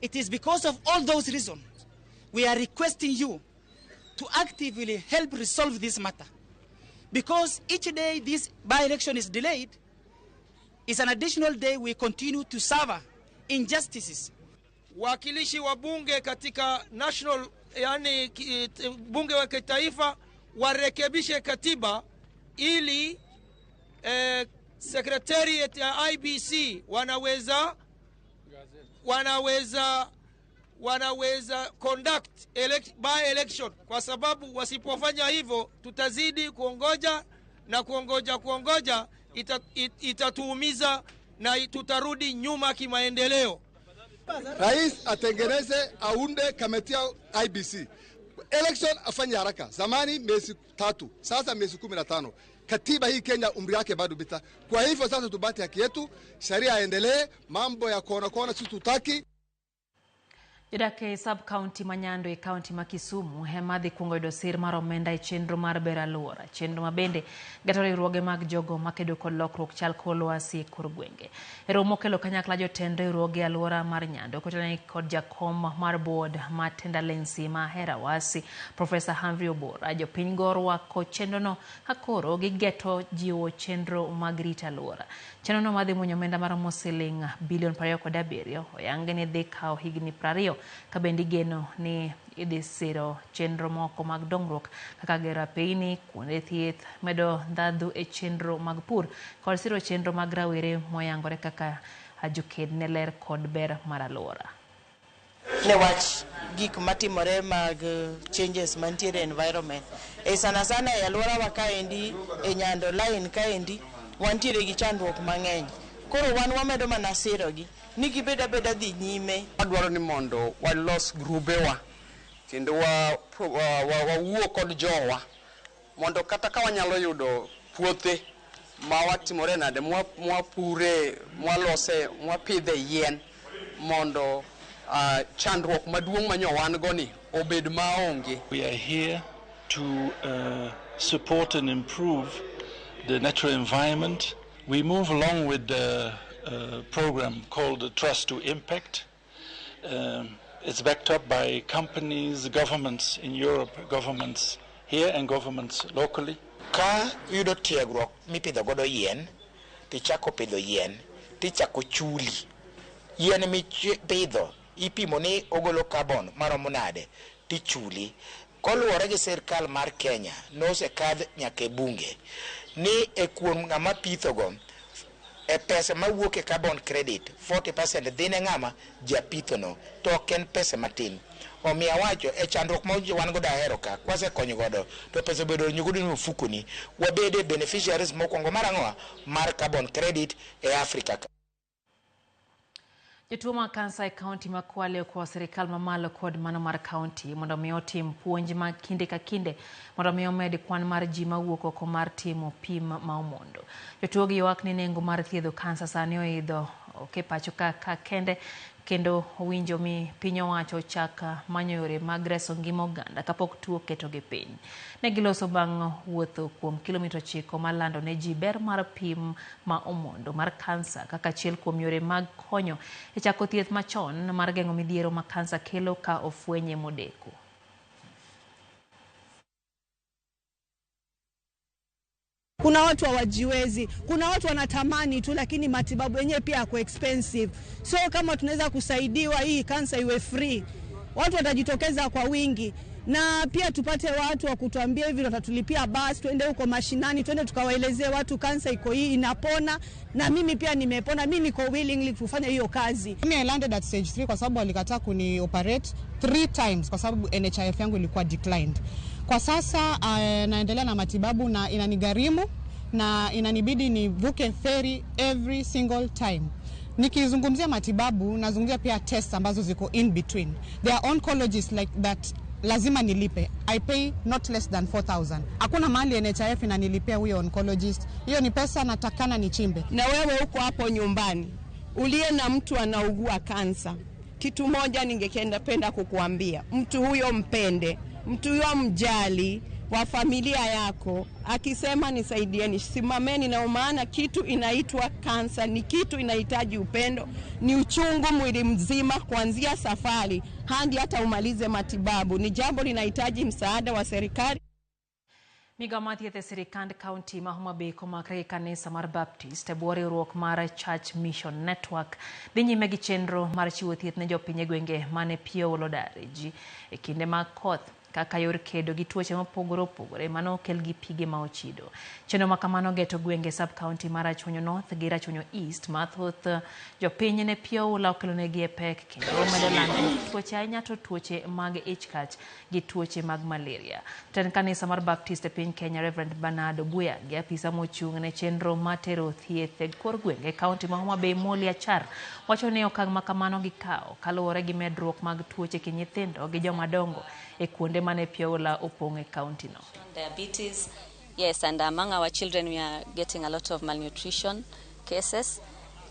it is because of all those reasons we are requesting you to actively help resolve this matter. Because each day this by-election is delayed, is an additional day we continue to suffer injustices. Wakilishi wa bunge katika national, yani bunge wa kitaifa warekebishe katiba ili secretariat ya IBC wanaweza conduct by election, kwa sababu wasipofanya hivyo tutazidi kuongoja na kuongoja itatuumiza na tutarudi nyuma kimaendeleo. Rais atengeneze aunde kamati ya IBC. Election afanye haraka. Zamani miezi 3, sasa miezi 15. katiba hii Kenya umri yake bado bita. Kwa hivyo sasa tubate haki yetu, sheria yaendelee, mambo ya kona sisi tutaki. Jodake sub-county Manyando e county ma Kisumu hemadhi kungo yudo sir mar omenda e chenro mar bero alwora. Chenro mabende geto riwruoge mag jogo makedo kod lokruok chal kod lwasi e kor gwenge. E romo kelo kanyakla jotend riwruoge alwora mar Nyando kotenore kod jakom mar board mar Tendalensi ma hera wasi Professor Humphrey Obora. Jopiny gorwako chenrono hakoro gigeto jiwo chenro mag rito alwora. Chenrono madhi muonyo omenda maromo siling bilion 27 oyange ni dhi kawo higni 20 kabendi geno ni idhi siro chenro moko mag dongruok kaka gero apeyni, kuonde thieth, medo ndhadhu e chenro mag pur kod siro chenro mag rawere moyangore kaka joked ne ler kod ber mar alwora. Ne wach gik matimore mag changes mantiere environment e sana e alwora wa kaendi e Nyando line kaendi wantiere gi chandruok mang'eny. Koro wan wamedo mana sirogi ni gibeda dhi nyime. Adwaro ni mondo walos grubewa kendo wawuo kod jowa mondo kata ka wanyalo yudo puothe ma watimore nade mwapure mwalose mwapidhe yien mondo chandruok maduong' manyo wan goni obed maonge. We are here to support and improve the natural environment. We move along with the program called Trust to Impact. It's backed up by companies, governments in Europe, governments here and governments locally. Ka yudo tiegruok mipidho godo yien, tichako pidho yien, tichako chuli. Yien mipidho ipimo ni ogolo carbon maromo nade, tichuli. Koluwore gi sirkal mar Kenya nosekadh nyaka e bunge ni e kuom ng'ama pithogo e pesa mawuok e carbon credit 40% dhi ne ng'ama japithono, to ok en pesa matin. Omiyo awacho e chandruok ma wan godo ahero ka kwasekonyo godo to pesa bedo nyugodo ni mfukoni wabede beneficiaries mokwongo mar ang'owa mar carbon credit e Africa. Jotuo mag kansa e kaunti ma Kwale kwa sirikal mamalo kod mano mar kaunti mondo mi otim puonj mag kinde ka kinde mondo mi omed kwan mar ji mawuok oko mar timo pim ma omondo. Jotuo gi ywak ni nengo mar thiedho kansa sani oidho ke pacho ka kende kendo winjo mi piny owacho chaka manyo yore mag reso ngima oganda kapok tuo ketogi piny. Ne giloso bang' wuotho kuom kilomita 9 malando ne ji ber mar pim ma omondo mar kansa kaka achiel kuom yore mag konyo e chako thieth machon mar geng'o midhiero ma kansa kelo ka ofwenye modeko. Kuna watu hawajiwezi, kuna watu wanatamani tu lakini matibabu yenyewe pia yako expensive. So kama tunaweza kusaidiwa hii kansa iwe free, watu watajitokeza kwa wingi. Na pia tupate watu wa kutuambia hivi watatulipia basi tuende huko mashinani, tuende tukawaelezee watu kansa iko hii inapona, na mimi pia nimepona, mimi niko willingly kufanya hiyo kazi. Mimi I landed at stage 3 kwa sababu walikataa kuni operate 3 times kwa sababu NHIF yangu ilikuwa declined. Kwa sasa naendelea na matibabu na inanigharimu na inanibidi nivuke ferry every single time. Nikizungumzia matibabu nazungumzia pia tests ambazo ziko in between. There are oncologists like that lazima nilipe. I pay not less than 4,000. Hakuna mahali NHIF inanilipia huyo oncologist. Hiyo ni pesa natakana nichimbe. Na wewe uko hapo nyumbani uliye na mtu anaugua kansa, kitu moja ningependa kukuambia, mtu huyo mpende, mtu huyo mjali wa familia yako. Akisema nisaidieni, simameni, na maana kitu inaitwa kansa ni kitu inahitaji upendo, ni uchungu mwili mzima kuanzia safari hadi hata umalize matibabu. Ni jambo linahitaji msaada wa serikali. Migamati ya sirikand county ma Homa Bay komakre kanisa mar Baptist bore ruok mar Church Mission Network dinyi megi chenro mar chiwo thieth ne jopiny gwenge mane pio olodare ji e kinde mag koth kaka yor kedo gi tuoche mopogore mano okel gi pige ma ochido. Chenro makamano geto gwenge sub county mar Rachonyo North gi Rachonyo East mathoth jopiny ne pio ola okelonegi e pek kendo medo lando tuoche ahinya to tuoche mag ich-kach gi tuoche mag malaria. Ten kanisa mar Baptist e piny Kenya Reverend Bernard Buya gi apisa mochung' ne chenro matero thieth e kor gwenge kaunti ma Homa Bay Molly Achar wacho ni okang' makamano gi kao kaluwore gi medruok mag tuoche ki nyithindo gi jomadongo e kuonde mane piola opong' e kaunti no. Diabetes, Yes, and among our children, we are getting a lot of malnutrition cases.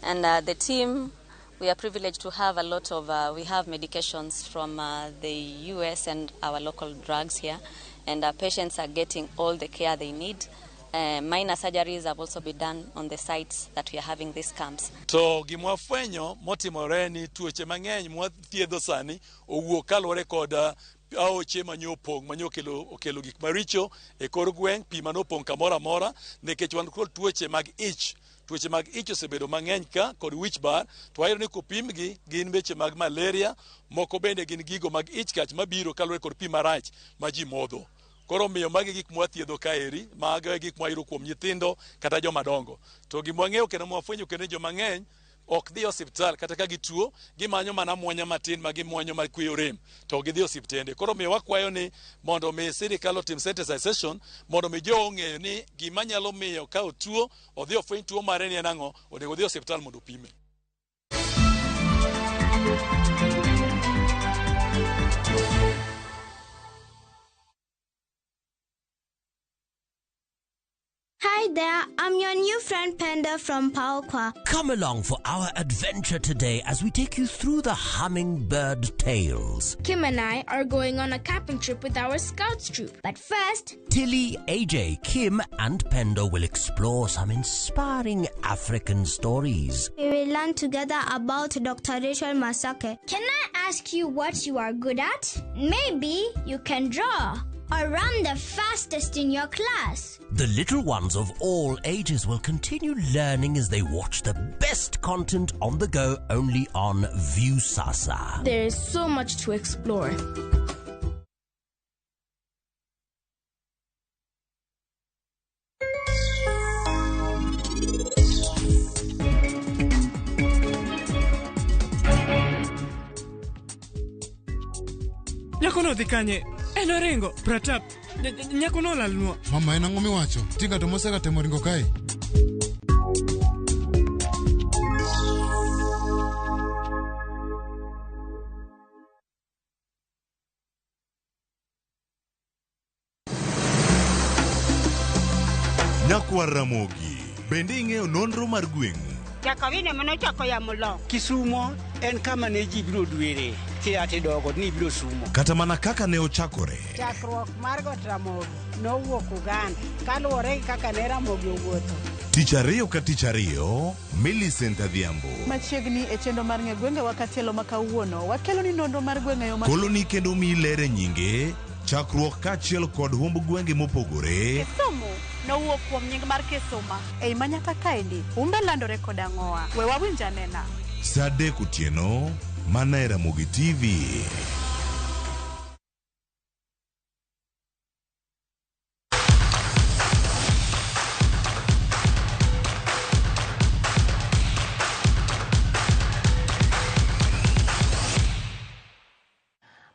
And the team, we are privileged to have a lot of, we have medications from the US and our local drugs here. And our patients are getting all the care they need. Minor surgeries have also been done on the sites that we are having these camps. So gimwafwenyo motimore ni tuoche mang'eny mwathiedho sani owuok kalore koda aoche manyopong okelo gik maricho e kor gweng' pi manopong' kamoro amora nikech wan kod tuoche mag ich. Tuoche mag ich osebedo mang'eny ka kod wich bar to wayudo ni kopimgi gin weche mag malaria, moko bende gin gigo mag ich kach mabiro kalore kod pi marach ma ji modho. Koro miyo magi gik mwathiedho kaeri, mago gik mwayudo kuom nyithindo kata joma dongo. To gimwang'eyo kendo mwafwenyo kendo joma ng'eny ok dhi osiptal kata ka gituo gimanyo mana muonya matin ma gimwanyo ma kweyo rem to gidhi osiptende. Koro miyo wakwayo ni mondo mi sirikal otim sensitization mondo mi jo ong'eyo ni gima nyalo miyo ka otuo odhi ofweny tuo mare ni en ang'o, onego odhi osiptal mondo opime. Hi there, I'm your new friend Panda from Paokwa. Come along for our adventure today as we take you through the hummingbird tales. Kim and I are going on a camping trip with our Scouts troop. But first, Tilly, AJ, Kim and Pendo will explore some inspiring African stories. we will learn together about Dr. Rachel Masake. Can I ask you what you are good at? Maybe you can draw or run the fastest in your class. The little ones of all ages will continue learning as they watch the best content on the go only on Viusasa. There is so much to explore. Nyakono dhi kanye? En oringo, Pratap. Nyakono olalnwa. Mama en ang'o miwacho? Tinga to mosega temo ringo kae. Nyakwar Ramogi, bende ing'eyo nonro mar gweng'u? Jakawine manochako ya Molok. Kisumo en kama ne ji biro dwere. Ati dogo ni biro sumo. Kata mana kaka ne ochakore. Chakruok mar got Ramogi nowuok Uganda kaluwore kaka ne Ramogi owuotho. Tich ariyo ka tich ariyo, Millicent Adhiambo. Machiegni e chendo mar ng'e gwenge wakatielo makawuono wakelo ni nonro mar gwenge yo Koloni kendo mi lere nyinge, chakruok kachiel kod humb gwenge mopogore. Somo nowuok kuom nying mar Kesoma. Ei manyaka kaendi, umbe landore kod ang'oa. We wawinj anena. Sa adek otieno, mana e Ramogi TV.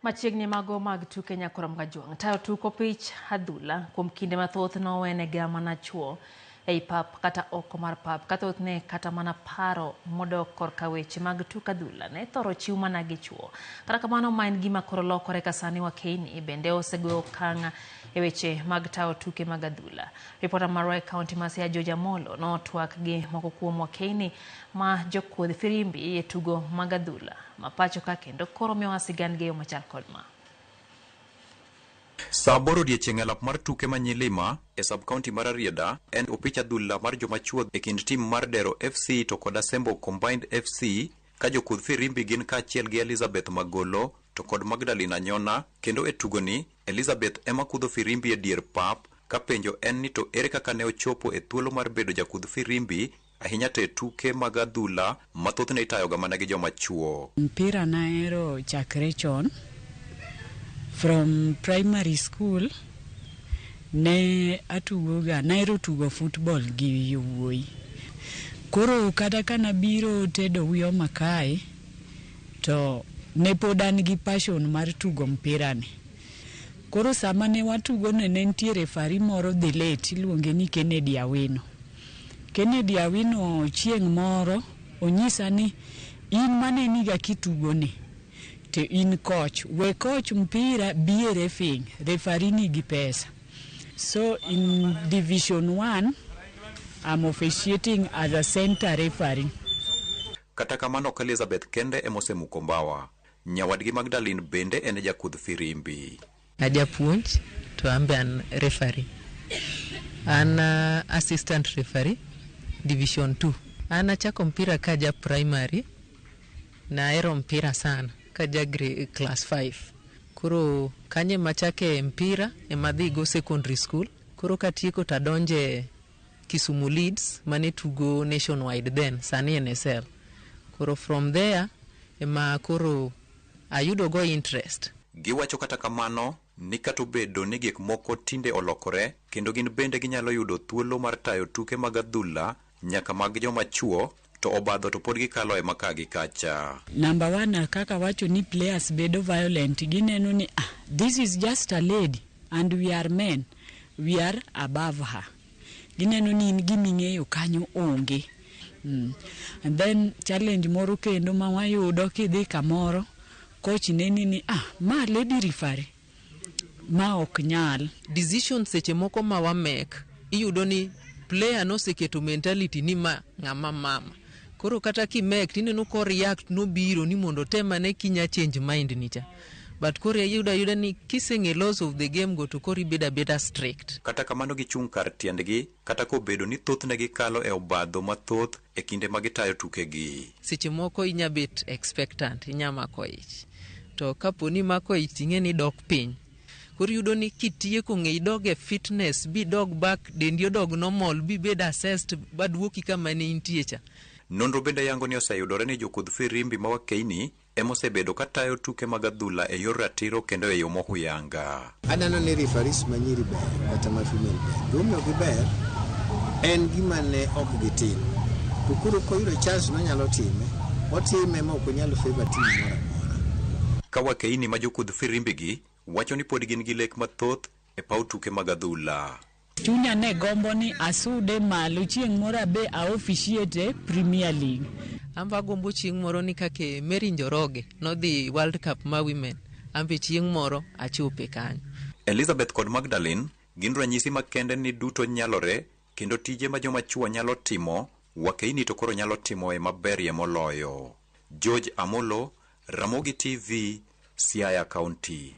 Machiegni mago mag tuke nyakorom gajwang'. Tayo tuko pich adhula kuom kinde mathoth nowene ga mana chuo ei pap kata oko mar pap kathoth ne kata mana paro modok korka weche mag tuk adhula ne thoro chiw mana gi chuo. Kata kamano ma en gima koro lokore ka sani Wakeni bende osegoyo okang' e weche mag tayo tuke mag adhula. Reporter mar County ma Siaya Georgia Molo notwak gi moko kuom Wakeni ma jokuodh firimbi e tugo mag adhula ma pacho ka kendo koro miyo sigand geyo machal kod ma. Saboro odiechieng' alap mar tuke manyilima e sub-county mar Arieda en opich adhula mar joma chuo e kind tim mar Dero FC to kod Asembo Combined FC ka jokudh firimbi gin kaachiel gi Elizabeth Magolo to kod Magdalena Nyona, kendo e tugoni Elizabeth ema kudho firimbi e dier pap ka penjo en ni to ere kaka ne ochopo e thuolo mar bedo jakudh firimbi ahinya te tuke mag adhula mathothne itayoga mana gi joma chuo. Mpira naero chakre chon. From primary school, ne atugoga, naero tugo football gi yowuoyi. Koro kata kana biro tedo wiyo makae, to ne pod an gi passion mar tugo mpira ni. Koro sama ne watugo ne nitiere referee moro dhi late iluonge ni Kennedy Awino. Kennedy Awino chieng' moro onyisa ni in mane niga kitugo ni. To in coach, we coach mpira biye refing, referee nigi pesa. So in Division 1, I'm officiating as a center referee. Kata kamano Elizabeth kende emosemuko mbawa. Nyawadgi Magdalene bende ene jakudh firimbi. Ajapuonj to ambe an referee. An assistant referee Division 2. Ana chako mpira kaja primary na aero mpira sana kaja class 5. Kuro kanye machake mpira emadhi go secondary school. Kuro katieko tadonje Kisumu Leeds mane tugo nationwide then sani NSL. Kuro from there ema kuro ayudo go interest. Giwacho kata kamano ni kata obedo ni gik moko tinde olokore kendo gin bende ginyalo yudo thuolo mar tayo tuke mag adhula nyaka mag joma chuo to obadho to pod gikalo e maka gi kacha. Number 1 kaka wacho ni players bedo violent gineno ni this is just a lady and we are men, we are above her. Gineno ni giming'eyo kanyo onge. And then challenge moro kendo ma wayudo kidhi kamoro coach neni ni ma lady referee ma ok nyal decision seche moko ma wa make iyudo ni player no seketo mentality ni ma ng'ama mama. Koro kata ki make tineno ko react no biro ni mondo tema ne kinya change mind nicha. But koro yuda ni kisenge laws of the game go to kori beda strict. Kata kamano gichung' kar tiendgi kata ko bedo ni thothne gikalo e obadho mathoth e kinde magitayo tukegi. Seche moko inya bet expectant inya mako ich. To kapo ni mako ich ting'e ni dok piny. Koro yudo ni kitieko ng'ei dog e fitness bi dog back dendio dog normal bi bed assessed baduoki kama ne intie cha. Nonro bende yango ni oseyudore ni jokudh firimbi ma wakeini emosebedo katayo tuke mag adhula e yor ratiro kendo e yo mohuyanga. Aneno ni referees manyiri ber kata ma female ber. Gimiyo giber en gima ne ok gitin. To koro koyudo chance no nyalo time. Otime ma ok nyalo favor team moro amora. Ka wakeini ma jokudh firimbi gi wacho ni pod gin gi lek mathoth e paw tuke mag adhula. Chunya ne gombo ni asude malo chieng' moro be a officiate Premier League. Amba gombo chieng' moro ni kake Mary Njoroge no dhi World Cup ma women. Ambe chieng' moro achope kanyo. Elizabeth kod Magdalene gin ranyisi makende ni duto nyalore kendo tije ma joma chuo nyalo timo wakeini to koro nyalo timo e maberie moloyo. George Amolo, Ramogi TV, Siaya County.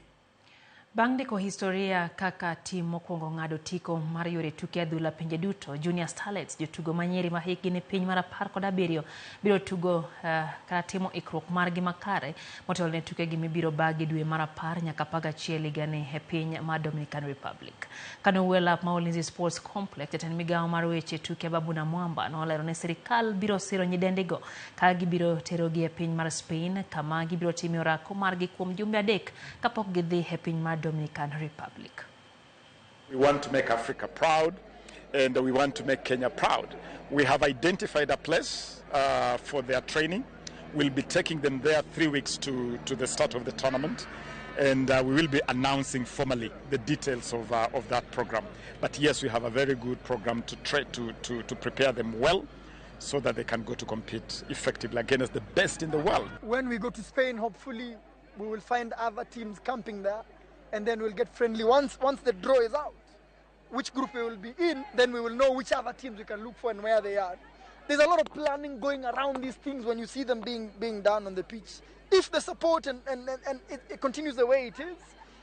Bang' ndiko historia kaka tim mokwongo ng'ado tiko mar yore tuke adhula pinje duto, Junior Starlets jotugo manyiri ma hikgi ni piny mar 17 biro tugo kata timo ikruok margi makare motelo ne tukegi mibiro bagi dwe mar 10 nyaka 11 higani e piny mar Dominican Republic. Kano Welap ma Ulinzi Sports Complex jatend migawo mar weche tuke Babuna Mwamba nolero ni sirikal biro siro nyidendigo ka gibiro terogi e piny mar Spain kama gibiro timo orako margi kuom jumbe 3 kapok gidhi e piny mar Dominican Republic. We want to make Africa proud and we want to make Kenya proud. We have identified a place for their training. We'll be taking them there 3 weeks to the start of the tournament, and we will be announcing formally the details of that program. But yes, we have a very good program to prepare them well so that they can go to compete effectively against the best in the world. When we go to Spain, hopefully we will find other teams camping there, and then we'll get friendly. Once the draw is out, which group we will be in, then we will know which other teams we can look for and where they are. There's a lot of planning going around these things when you see them being done on the pitch. If the support and it continues the way it is,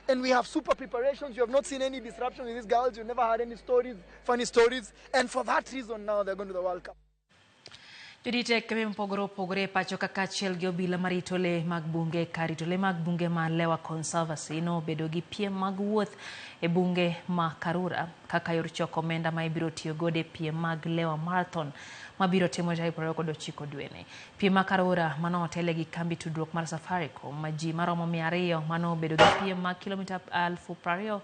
and we have super preparations, you have not seen any disruption with these girls, you've never heard any stories, funny stories, and for that reason now they're going to the World Cup. Jodite keme mpogore pacho kaka achiel gi obila marito le mag bunge karito le mag bunge ma Lewa Conservancy no bedo gi piem mag wuoth e bunge ma Karura kaka yor choko omenda ma ibiro tiyo godo e piem mag Lewa Marathon ma biro timo tarehe 29 dwene. Piem ma Karura mano otele gi kambi tudruok mar Safaricom ma ji maromo 200 mano bedo gi piem mag kilomita 20,000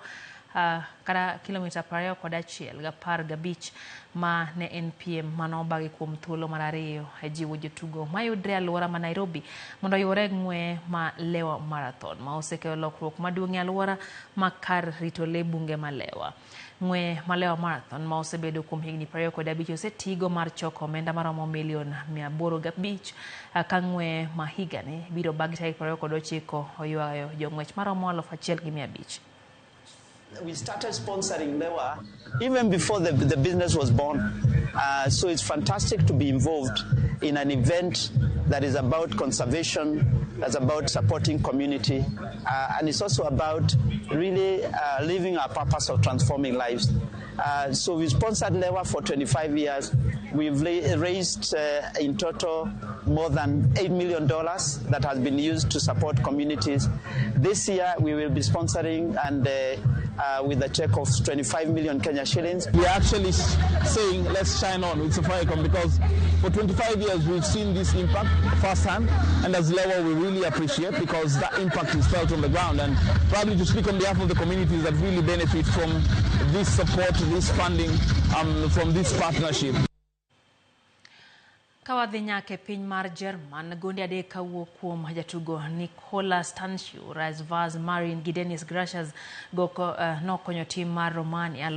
kada kilomita 21 ga 15 ma ne en piem mano bagi kuom thuolo mar 2 e jiwo jotugo mayudre alwora ma Nairobi mondo yore ng'we ma Lewa Marathon ma osekelo lokruok maduong' e alwora ma kar rito le bunge ma Lewa. Ng'we ma Lewa Marathon ma osebedo kuom higni 25 osetigo mar choko omenda maromo milion 805 ka ng'we ma higani biro bagi tarehe 29 oywayo jong'wech maromo 1,500. We started sponsoring Lewa even before the business was born. So it's fantastic to be involved in an event that is about conservation, that's about supporting community, and it's also about really living our purpose of transforming lives. So we sponsored Lewa for 25 years. We've raised in total more than $8 million that has been used to support communities. This year we will be sponsoring and with a check of 25 million Kenya shillings. We are actually saying let's shine on with Safaricom because for 25 years we've seen this impact firsthand, and as Lewa we really appreciate because that impact is felt on the ground, and probably to speak on behalf of the communities that really benefit from this support, this funding, from this partnership. Kawadhi nyake piny mar German gonde adek kawuok kuom jatugo Nicolas Tanshu, Razvaz Marin gi Dennis Gracias goko nokonyo tim mar Romania